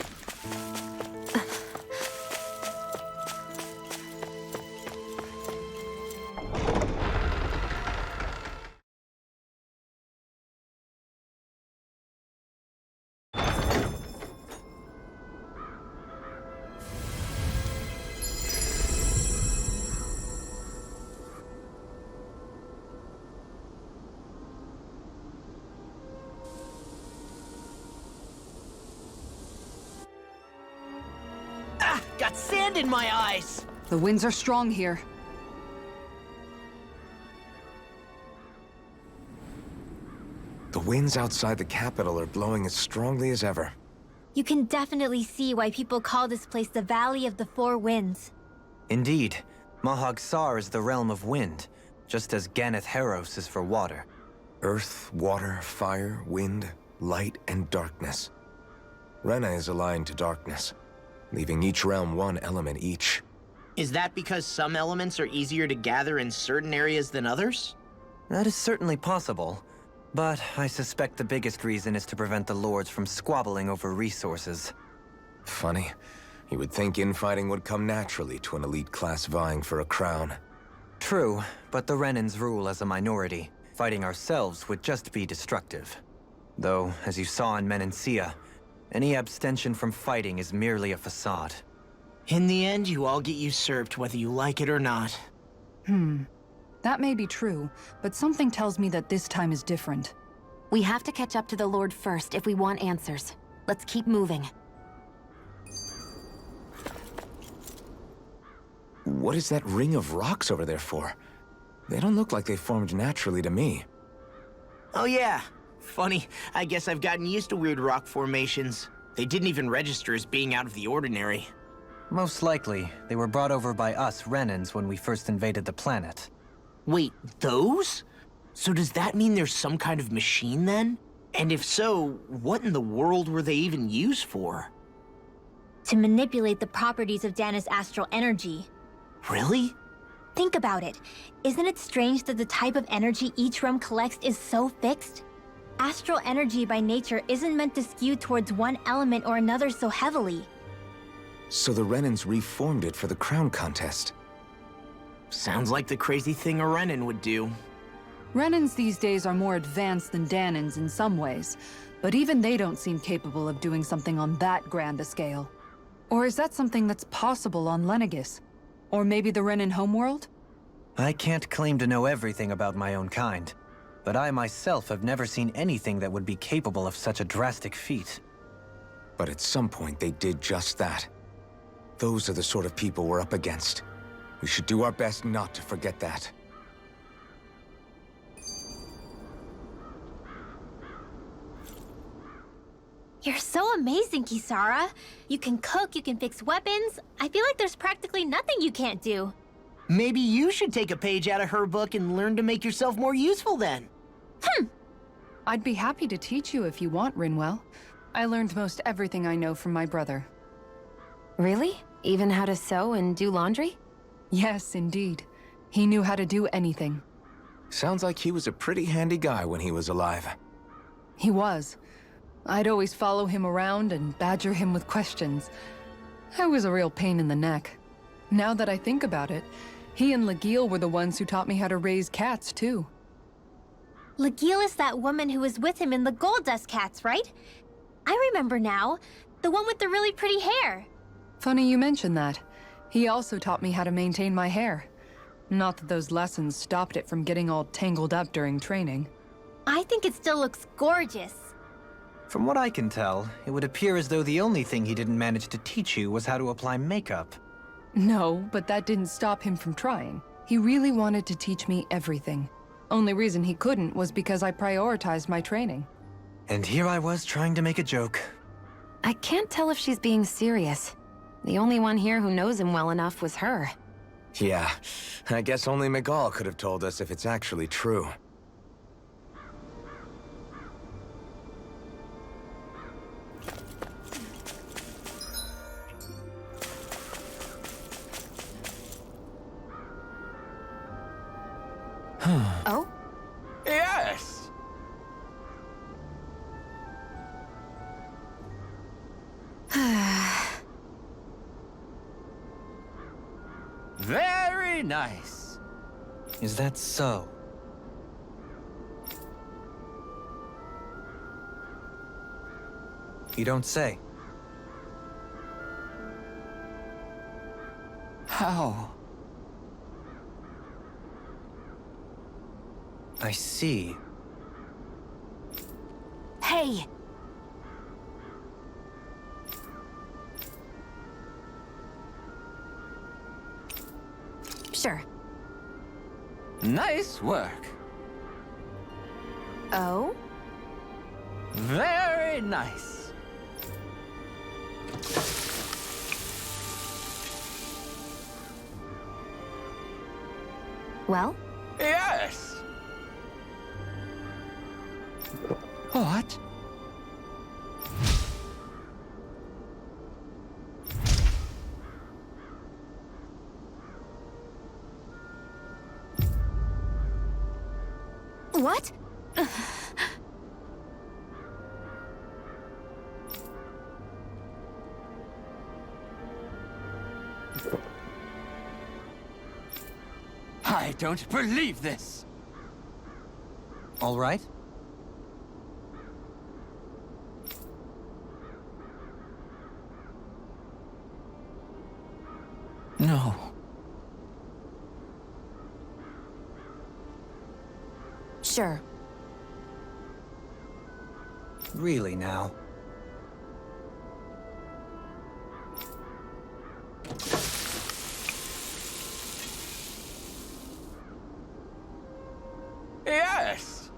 Got sand in my eyes! The winds are strong here. The winds outside the capital are blowing as strongly as ever. You can definitely see why people call this place the Valley of the Four Winds. Indeed. Mahag Sar is the realm of wind, just as Ganeth Heros is for water. Earth, water, fire, wind, light, and darkness. Rena is aligned to darkness, leaving each realm one element each. Is that because some elements are easier to gather in certain areas than others? That is certainly possible, but I suspect the biggest reason is to prevent the lords from squabbling over resources. Funny. You would think infighting would come naturally to an elite class vying for a crown. True, but the Renans rule as a minority. Fighting ourselves would just be destructive. Though, as you saw in Menancia, any abstention from fighting is merely a facade. In the end, you all get usurped whether you like it or not. That may be true, but something tells me that this time is different. We have to catch up to the Lord first if we want answers. Let's keep moving. What is that ring of rocks over there for? They don't look like they formed naturally to me. Oh yeah. Funny, I guess I've gotten used to weird rock formations. They didn't even register as being out of the ordinary. Most likely, they were brought over by us Renans when we first invaded the planet. Wait, those? So does that mean there's some kind of machine then? And if so, what in the world were they even used for? To manipulate the properties of Dana's astral energy. Really? Think about it. Isn't it strange that the type of energy each realm collects is so fixed? Astral energy by nature isn't meant to skew towards one element or another so heavily. So the Renans reformed it for the crown contest. Sounds like the crazy thing a Renin would do. Renins these days are more advanced than Danins in some ways, but even they don't seem capable of doing something on that grand a scale. Or is that something that's possible on Lenegis? Or maybe the Renin homeworld? I can't claim to know everything about my own kind, but I myself have never seen anything that would be capable of such a drastic feat. But at some point, they did just that. Those are the sort of people we're up against. We should do our best not to forget that. You're so amazing, Kisara. You can cook, you can fix weapons. I feel like there's practically nothing you can't do. Maybe you should take a page out of her book and learn to make yourself more useful then. I'd be happy to teach you if you want, Rinwell. I learned most everything I know from my brother. Really? Even how to sew and do laundry? Yes, indeed. He knew how to do anything. Sounds like he was a pretty handy guy when he was alive. He was. I'd always follow him around and badger him with questions. I was a real pain in the neck. Now that I think about it, he and Legil were the ones who taught me how to raise cats, too. Legil is that woman who was with him in the Gold Dust Cats, right? I remember now. The one with the really pretty hair. Funny you mention that. He also taught me how to maintain my hair. Not that those lessons stopped it from getting all tangled up during training. I think it still looks gorgeous. From what I can tell, it would appear as though the only thing he didn't manage to teach you was how to apply makeup. No, but that didn't stop him from trying. He really wanted to teach me everything. Only reason he couldn't was because I prioritized my training. And here I was trying to make a joke. I can't tell if she's being serious. The only one here who knows him well enough was her. Yeah, I guess only Miguel could have told us if it's actually true. Oh? Yes! Very nice. Is that so? You don't say. How? I see. Hey! Sure. Nice work. Oh? Very nice. Well? Yes! What? What? I don't believe this. All right? No. Sure. Really now? Yes!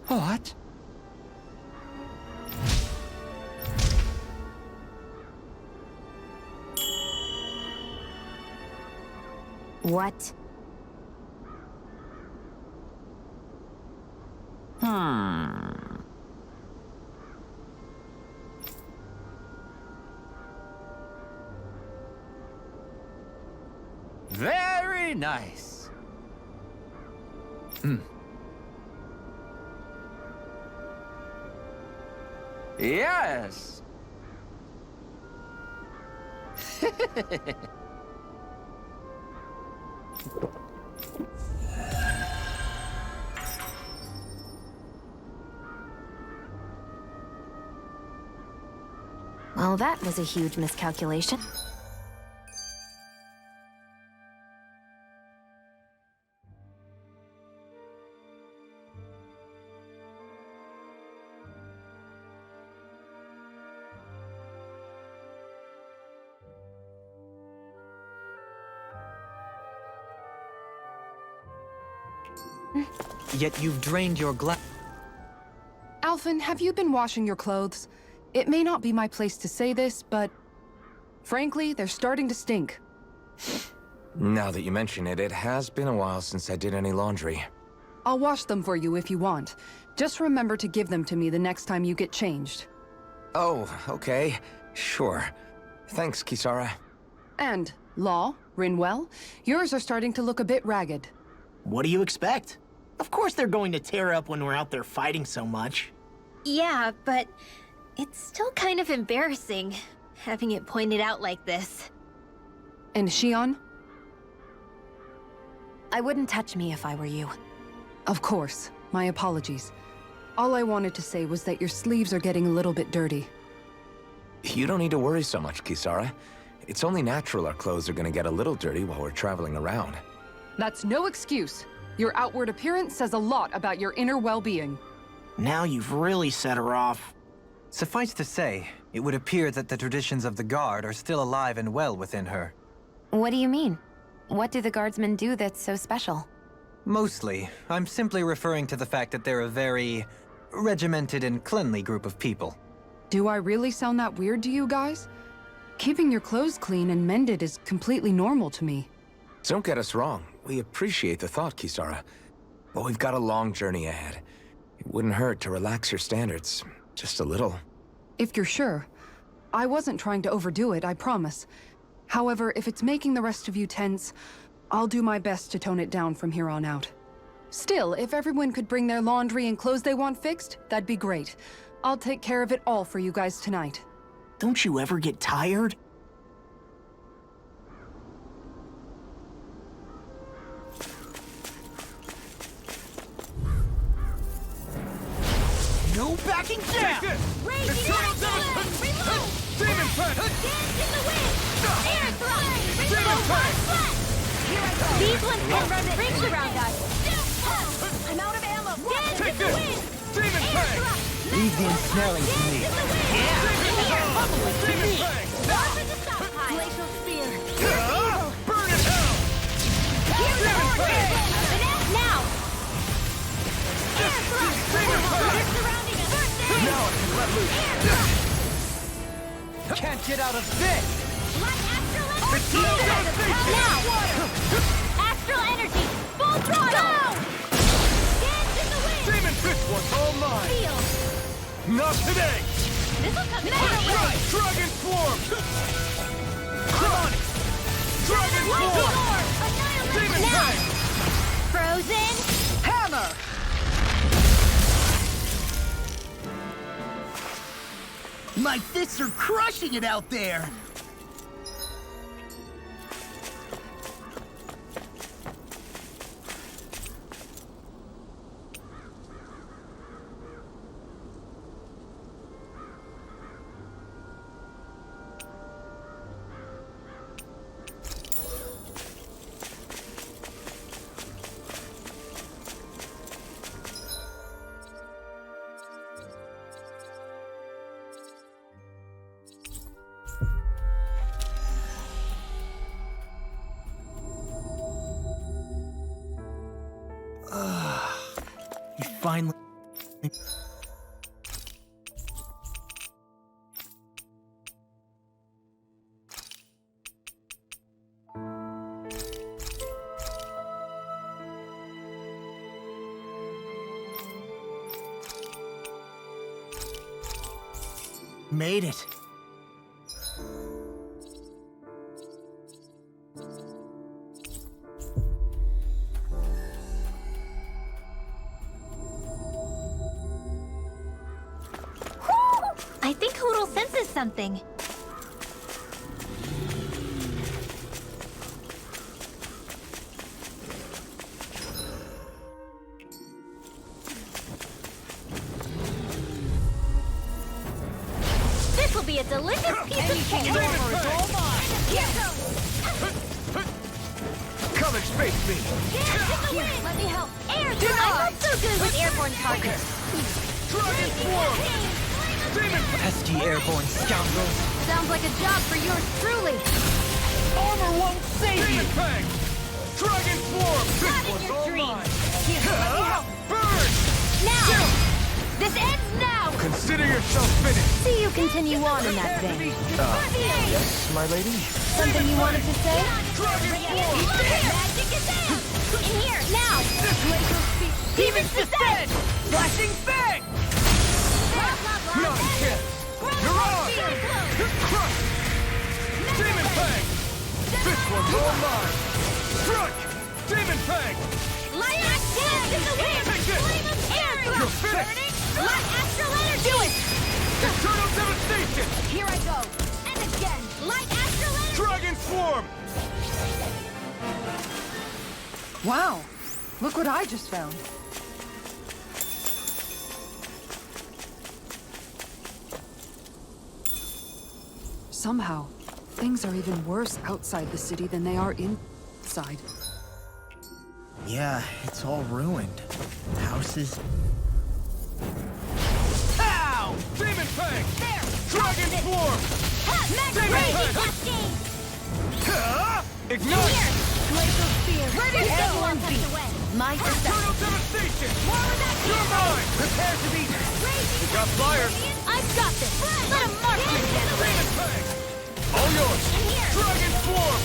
What? What? Very Very nice. Yes. Well, that was a huge miscalculation. Yet you've drained your glass. Alphen, have you been washing your clothes? It may not be my place to say this, but frankly, they're starting to stink. Now that you mention it, it has been a while since I did any laundry. I'll wash them for you if you want. Just remember to give them to me the next time you get changed. Oh, okay. Sure. Thanks, Kisara. And, Law, Rinwell, yours are starting to look a bit ragged. What do you expect? Of course they're going to tear up when we're out there fighting so much. Yeah, but it's still kind of embarrassing, having it pointed out like this. And Shion? I wouldn't touch me if I were you. Of course. My apologies. All I wanted to say was that your sleeves are getting a little bit dirty. You don't need to worry so much, Kisara. It's only natural our clothes are gonna get a little dirty while we're traveling around. That's no excuse. Your outward appearance says a lot about your inner well-being. Now you've really set her off. Suffice to say, it would appear that the traditions of the Guard are still alive and well within her. What do you mean? What do the guardsmen do that's so special? Mostly, I'm simply referring to the fact that they're a very regimented and cleanly group of people. Do I really sound that weird to you guys? Keeping your clothes clean and mended is completely normal to me. Don't get us wrong. We appreciate the thought, Kisara. But we've got a long journey ahead. It wouldn't hurt to relax your standards. Just a little. If you're sure. I wasn't trying to overdo it, I promise. However, if it's making the rest of you tense, I'll do my best to tone it down from here on out. Still, if everyone could bring their laundry and clothes they want fixed, that'd be great. I'll take care of it all for you guys tonight. Don't you ever get tired? No backing down! Raging Flame! Reload! Demon Punch! Dance in the wind! Air thrust! Demon Punch! Here I go! These ones can run rings around us. I'm out of ammo! Dance Take in the this! wind! Demon Air Punch! thrust! Leave the ensnaring to me. In the wind! Demon Punch! War for the stockpile! Glacial spear! Burn in hell! Here's the Demon order! Punch! Now! Air thrust! They're surrounding us! Now I can let loose. Air thrust! Can't get out of this! Black astral energy! Now! Astral energy! Full throttle! Dance in the wind! Demon Fist was all mine! Feel! Not today! This'll come in First handy! try! Dragon Swarm! Crush! Dragon Lightning Swarm! orb! Annihilate! Demon Now! Fang! Frozen! Hammer! My fists are crushing it out there! You finally... Made it. something. This will be a delicious piece of cake. Come and face me! Here, let me help. Air drive! I'm not so good with airborne targets. Dragon form! Demon Pesky airborne scoundrels! Sounds like a job for yours truly. Armor won't save you! Demon Fang! Dragon form! Not in your dreams. Here, let me help. Burn! Now! This ends now! Consider yourself finished! See you continue on in that vein. Yes, my lady? Something you wanted to say? Dragon form! Magic is in! In here, now! Demons descend! Flashing fang! Not a chance! Mirage! Crush! Demon Fang! This one's all mine! Strike! Demon Fang! Light action in the wind! Take this! Flame of air! You're finished! Light astral energy! Do it! Eternal devastation! Here I go! And again! Light astral energy! Dragon swarm! Wow! Look what I just found. Somehow, things are even worse outside the city than they are inside. Yeah, it's all ruined. Houses. Ow! Demon Fang! There! Dragon swarm! Mega Demon Ray Fang! cascade! Ignite! Here! Glacial spear! Ready to Take go! one touch away! My Eternal devastation! More of that You're mine! Prepare to be... Raging Got fire! I've got this! Let a marksman handle it! Demon Fang! All yours! In here! Dragon swarm!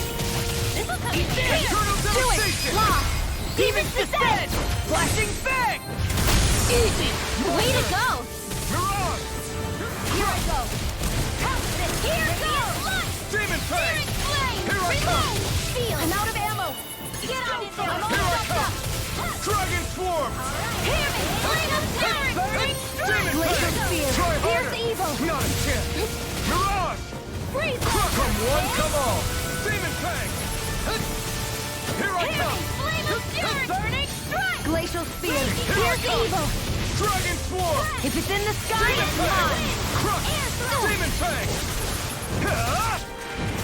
This'll come in Eternal handy! Do it! devastation! Lost! Demons descend! Flashing fang! Easy! Way to go! Mirage! Here I go! Pounce this! Here goes! Light! Demon Fang! Searing flame! Here I Reload! come! Feel! I'm out of ammo! Get on in there! I'm all Here I stuffed come! up! Dragon swarm! Hear me! Flame of terror! Great strike! Demon Glacial Fang! spear! Try Here's harder! evil! Not a chance! Mirage! Freeze! Come one, come all! Demon Fang! Here I Hear me! come! Flame of fury! Burning strike! Glacial spear. Here I Here's come! evil! Dragon swarm! If it's in the sky, Demon it's Fang! mine. Crush! Air throw! Demon Fang!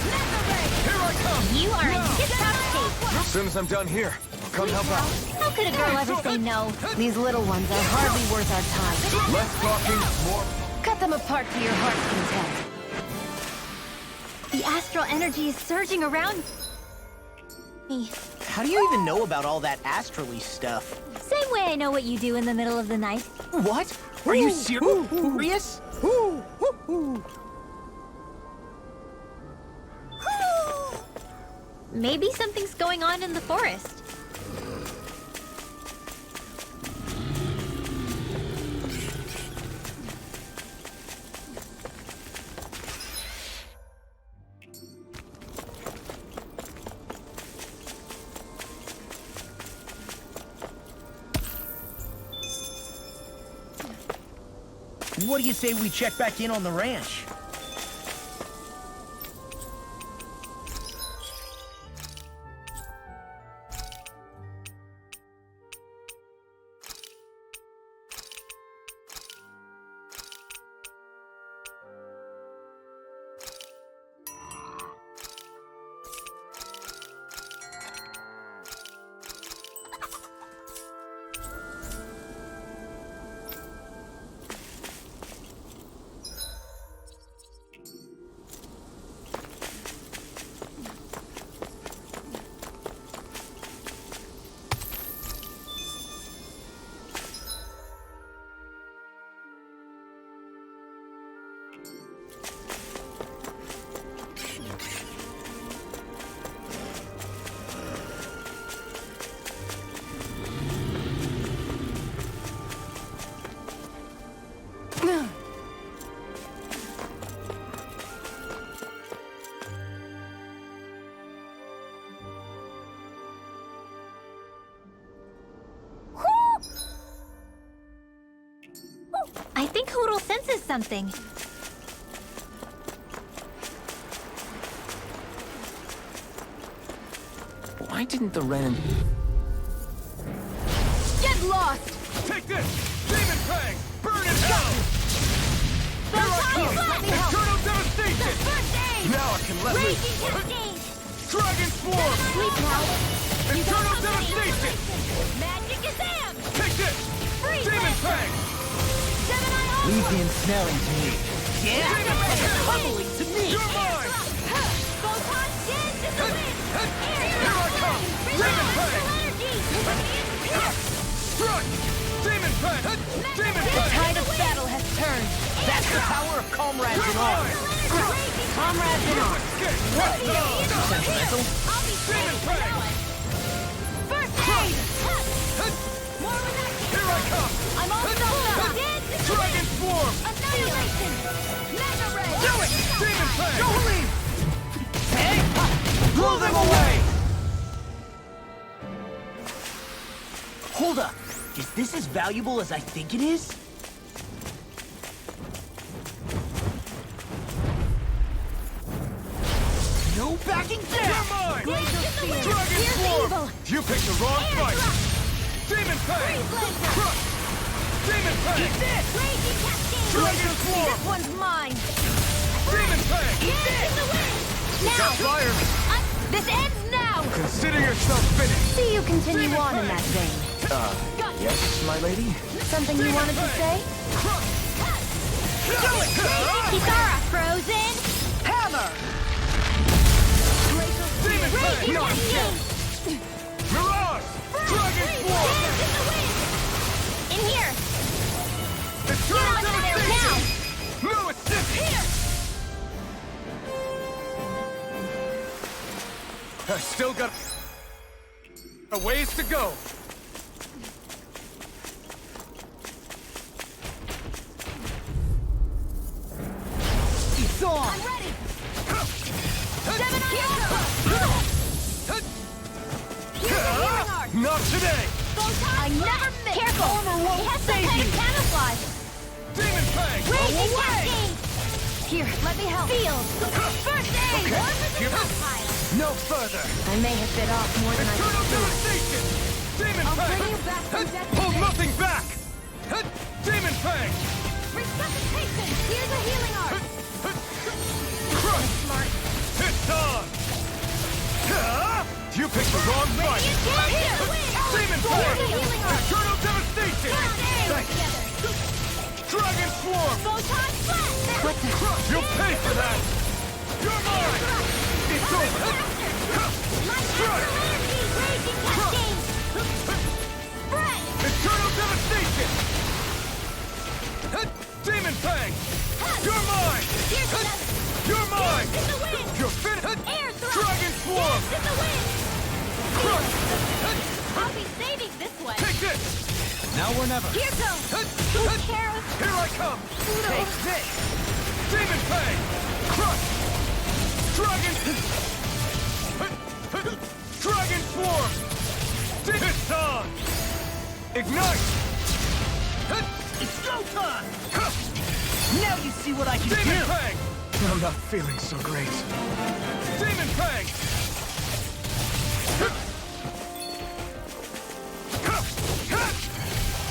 Mega ray! Here I come! You are in tip-top shape. As soon as I'm done here, I'll come help out. How could a girl ever say no? These little ones are hardly worth our time. Less talking, more... Cut them apart to your heart's content. The astral energy is surging around me. How do you even know about all that astrally stuff? Same way I know what you do in the middle of the night. What? Are you serious? Maybe something's going on in the forest. What do you say we check back in on the ranch? I think Hoodle senses something. Why didn't the Renin... Get lost! Take this! Demon Fang! Burn in hell! Here I come! Eternal devastation! First aid! Now I can let Raging loose! cascade! Dragon Swarm! Sleep now! Eternal devastation! Magic Gazam! Take this! Freeze Demon Lancer! Fang! Gemini Leave the Onslaught! ensnaring to me. Demon Fang! Tumbling to me. You're mine! Photon dance in the wind! Here I come! Demon Fang! Strike! Demon Fang! Demon The Fang! tide of battle has turned! That's the power of comrades in You're arms. mine! Comrades in arms. Escape! Sentimental. I'll be Demon safe Fang! now! First aid! More with that! Here I come! I'm all sold up! Dance in the Dragon wind! Swarm! Annihilation! Mega Ray! Do it! Demon Fang! Jolene! Hey! Blow them away! Hold up. Is this as valuable as I think it is? No backing You're down! mine! Dragon Dragon Swarm! You picked the wrong fight! Demon Fang! Crush! Demon Fang! Eat this! Raging Cascade! Dragon Swarm! This one's mine! Demon Fang! Dance in the wind! Now! Got fire! This ends now! Consider yourself finished! See you continue on in that vein. Yes, my lady? Something you wanted to say? Kisara, frozen! Hammer! Demon Fang! Raging Cascade! Mirage! Dragon Swarm! Dance in the wind! In here! Eternal Get out there devastation! No assist! Here! I still got a ways to go. It's on! I'm ready! Gemini Onslaught! Here's a healing art! Not today! I never miss! Careful! It has some kind of camouflage! Demon Fang! Raging Cascade! Here, let me help. Field! First aid! Okay. One with the Here. stockpile! No further! I may have bit off more than I Eternal could chew. devastation! Demon I'll Fang! bring you back from death Hold today. nothing back! Demon Fang! Resuscitation! Here's a healing art! Crush! Smart. It's on! You picked the wrong fight! Here! Demon Here's a Fang! healing art! Eternal devastation! First aid! Thanks! Together! Dragon Swarm! Photon flash! What the? You'll pay for that! You're mine! It's over! Light energy! Raging cascade! Spread! Eternal devastation! Demon Fang! You're mine! Here's another! You're mine! In the wind! You're finished! Air thrust! Dragon Swarm! Dance in the wind! Crush! I'll be saving this one! Take this! Now or never. Here goes! Take care of... Here I come! Take this! Demon Fang! Crush! Dragon... Dragon Swarm! It's on! Ignite! It's go time! Now you see what I can Demon do! Fang! I'm not feeling so great. Demon Fang!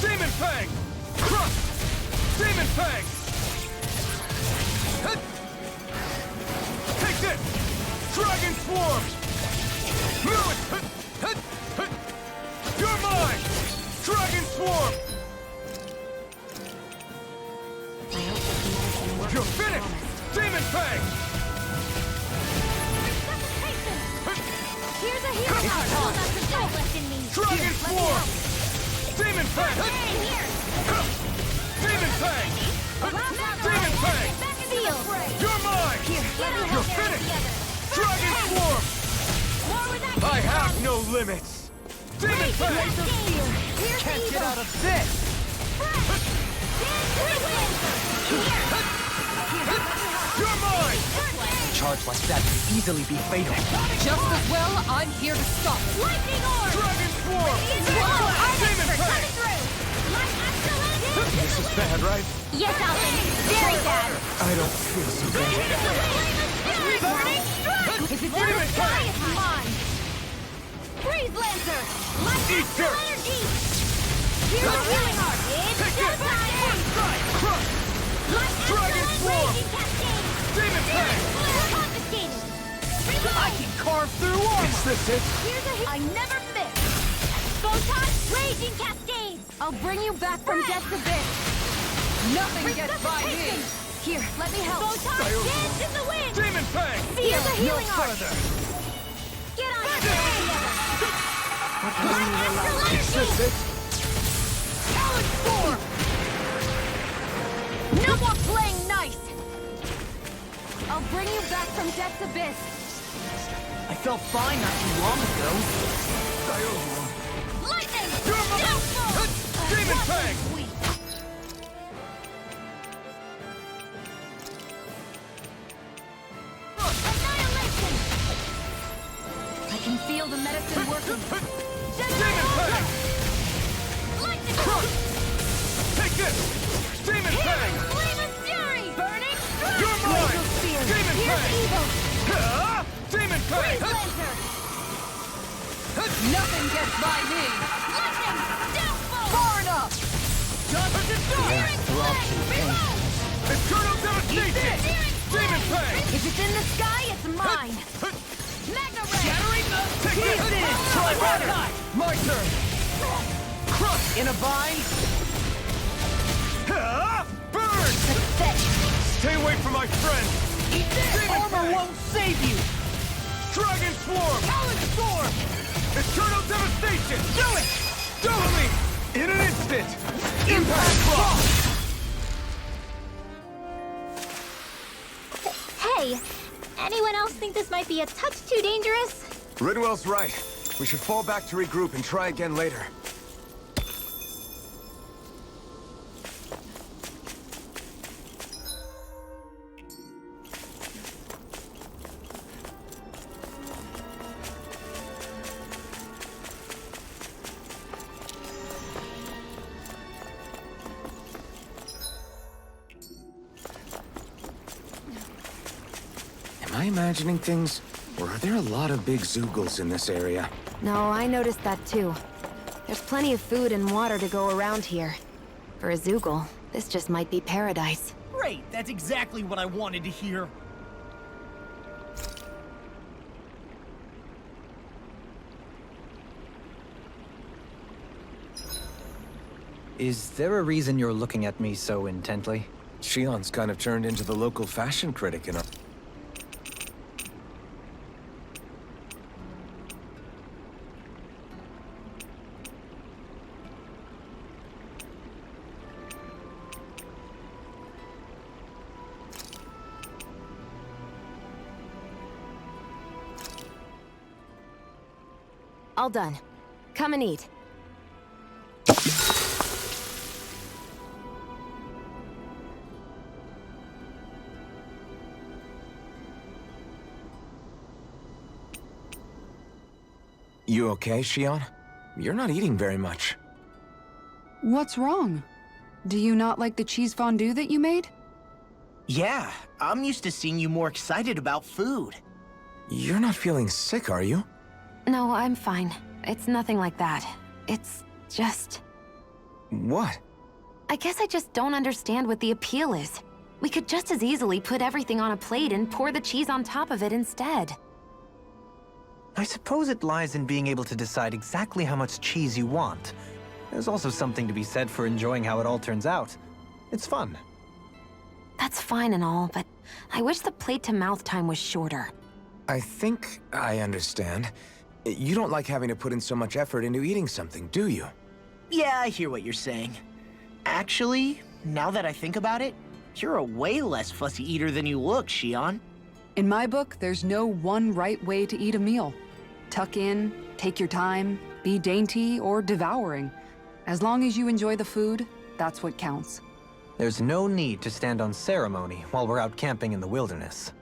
Demon Fang! Crush! Demon Fang! Take this! Dragon Swarm! You're mine! Dragon Swarm! You're finished! Demon Fang! Here's a healing art! Hold on to go left in me! Dragon Swarm! Demon Fang! Here! Demon Fang! Demon Fang! Field! You're mine! You're finished! Dragon Swarm! More with that I have no limits! Demon Fang! Can't get out of this! You're mine! Charge like that could easily be fatal. Just as well, I'm here to stop it. Lightning orb! Dragon Swarm! Demon Fang! This is bad, right? Yes, Alvin. Very bad. I don't feel so good. Burning strike! If it's in the sky, it's mine. Freeze Lancer! Light Eat astral dirt. energy! Here's a healing art! It's showtime! Crush! Light Dragon astral Swarm. raging cascade! Demon Fang! Flare confiscated! Reload! I can carve through armor! Is this it? Here's a I never miss! Photon raging cascades! I'll bring you back from death's abyss! Nothing gets by me! Here, let me help! Photon dance in the wind! Demon Fang! Here's a healing No art! further! Get on your Light astral Is energy! this it? Talon Storm! No more playing nice! I'll bring you back from death's abyss! I felt fine not too long ago. Lightning! Downfall! Demon Fang! Annihilation! I can feel the medicine working. Demon Fang! Lightning! Take this! Demon Fang! Flame of fury! Burning strike! You're mine! Blaze of spear! Demon Here's Fang! evil! Ah! Demon Fang! Freeze Lancer! Nothing gets by me! Lightning! Downfall! Far enough! Searing flame! Reload! Eternal devastation! Demon Fang! If it's in the sky, it's mine! Magna Ray! Shattering the... Take this! Try water! My turn! Crush! In a bind? Ah! Burn! Pathetic! Stay away from my friend! Eat this! Demon Armor Fang! won't save you! Dragon Swarm! Talon Storm! Eternal devastation! Do it! Double me! In an instant! Impact Frost! Hey, anyone else think this might be a touch too dangerous? Ridwell's right. We should fall back to regroup and try again later. Am I imagining things? Or are there a lot of big Zoogles in this area? No, I noticed that too. There's plenty of food and water to go around here. For a Zoogle, this just might be paradise. Great, that's exactly what I wanted to hear. Is there a reason you're looking at me so intently? Shion's kind of turned into the local fashion critic in our... All done. Come and eat. You okay, Shion? You're not eating very much. What's wrong? Do you not like the cheese fondue that you made? Yeah, I'm used to seeing you more excited about food. You're not feeling sick, are you? No, I'm fine. It's nothing like that. It's just... What? I guess I just don't understand what the appeal is. We could just as easily put everything on a plate and pour the cheese on top of it instead. I suppose it lies in being able to decide exactly how much cheese you want. There's also something to be said for enjoying how it all turns out. It's fun. That's fine and all, but I wish the plate-to-mouth time was shorter. I think I understand. You don't like having to put in so much effort into eating something, do you? Yeah, I hear what you're saying. Actually, now that I think about it, you're a way less fussy eater than you look, Shion. In my book, there's no one right way to eat a meal. Tuck in, take your time, be dainty or devouring. As long as you enjoy the food, that's what counts. There's no need to stand on ceremony while we're out camping in the wilderness.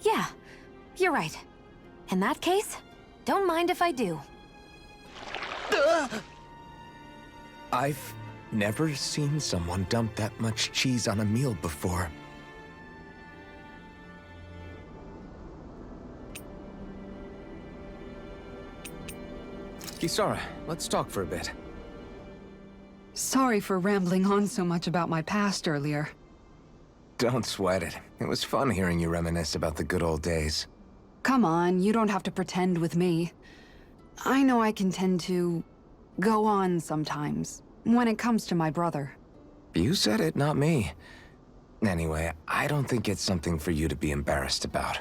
Yeah, you're right. In that case, don't mind if I do. I've never seen someone dump that much cheese on a meal before. Kisara, let's talk for a bit. Sorry for rambling on so much about my past earlier. Don't sweat it. It was fun hearing you reminisce about the good old days. Come on, you don't have to pretend with me. I know I can tend to go on sometimes, when it comes to my brother. You said it, not me. Anyway, I don't think it's something for you to be embarrassed about.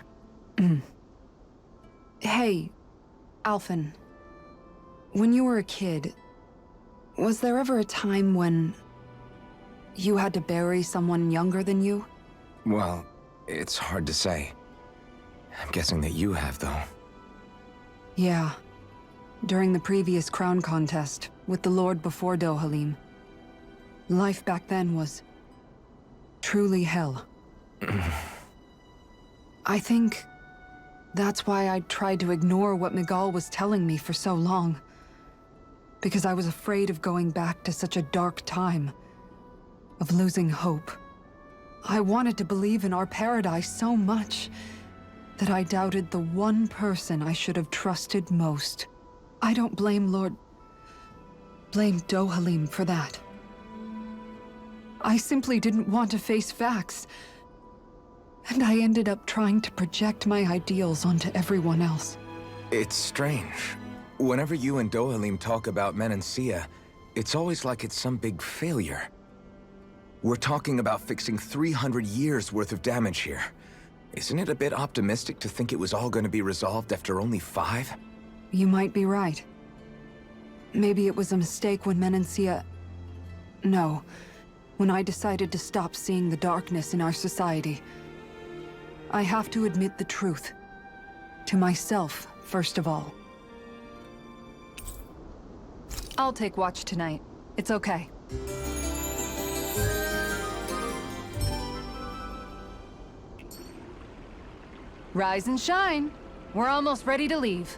Hey, Alphen. When you were a kid, was there ever a time when you had to bury someone younger than you? Well, it's hard to say. I'm guessing that you have, though. Yeah. During the previous crown contest, with the Lord before Dohalim. Life back then was truly hell. I think that's why I tried to ignore what Miguel was telling me for so long. Because I was afraid of going back to such a dark time. Of losing hope. I wanted to believe in our paradise so much that I doubted the one person I should have trusted most. I don't blame blame Dohalim for that. I simply didn't want to face facts. And I ended up trying to project my ideals onto everyone else. It's strange. Whenever you and Dohalim talk about Menancia, it's always like it's some big failure. We're talking about fixing 300 years worth of damage here. Isn't it a bit optimistic to think it was all going to be resolved after only 5? You might be right. Maybe it was a mistake when Menancia... No. When I decided to stop seeing the darkness in our society. I have to admit the truth. To myself, first of all. I'll take watch tonight. It's okay. Rise and shine. We're almost ready to leave.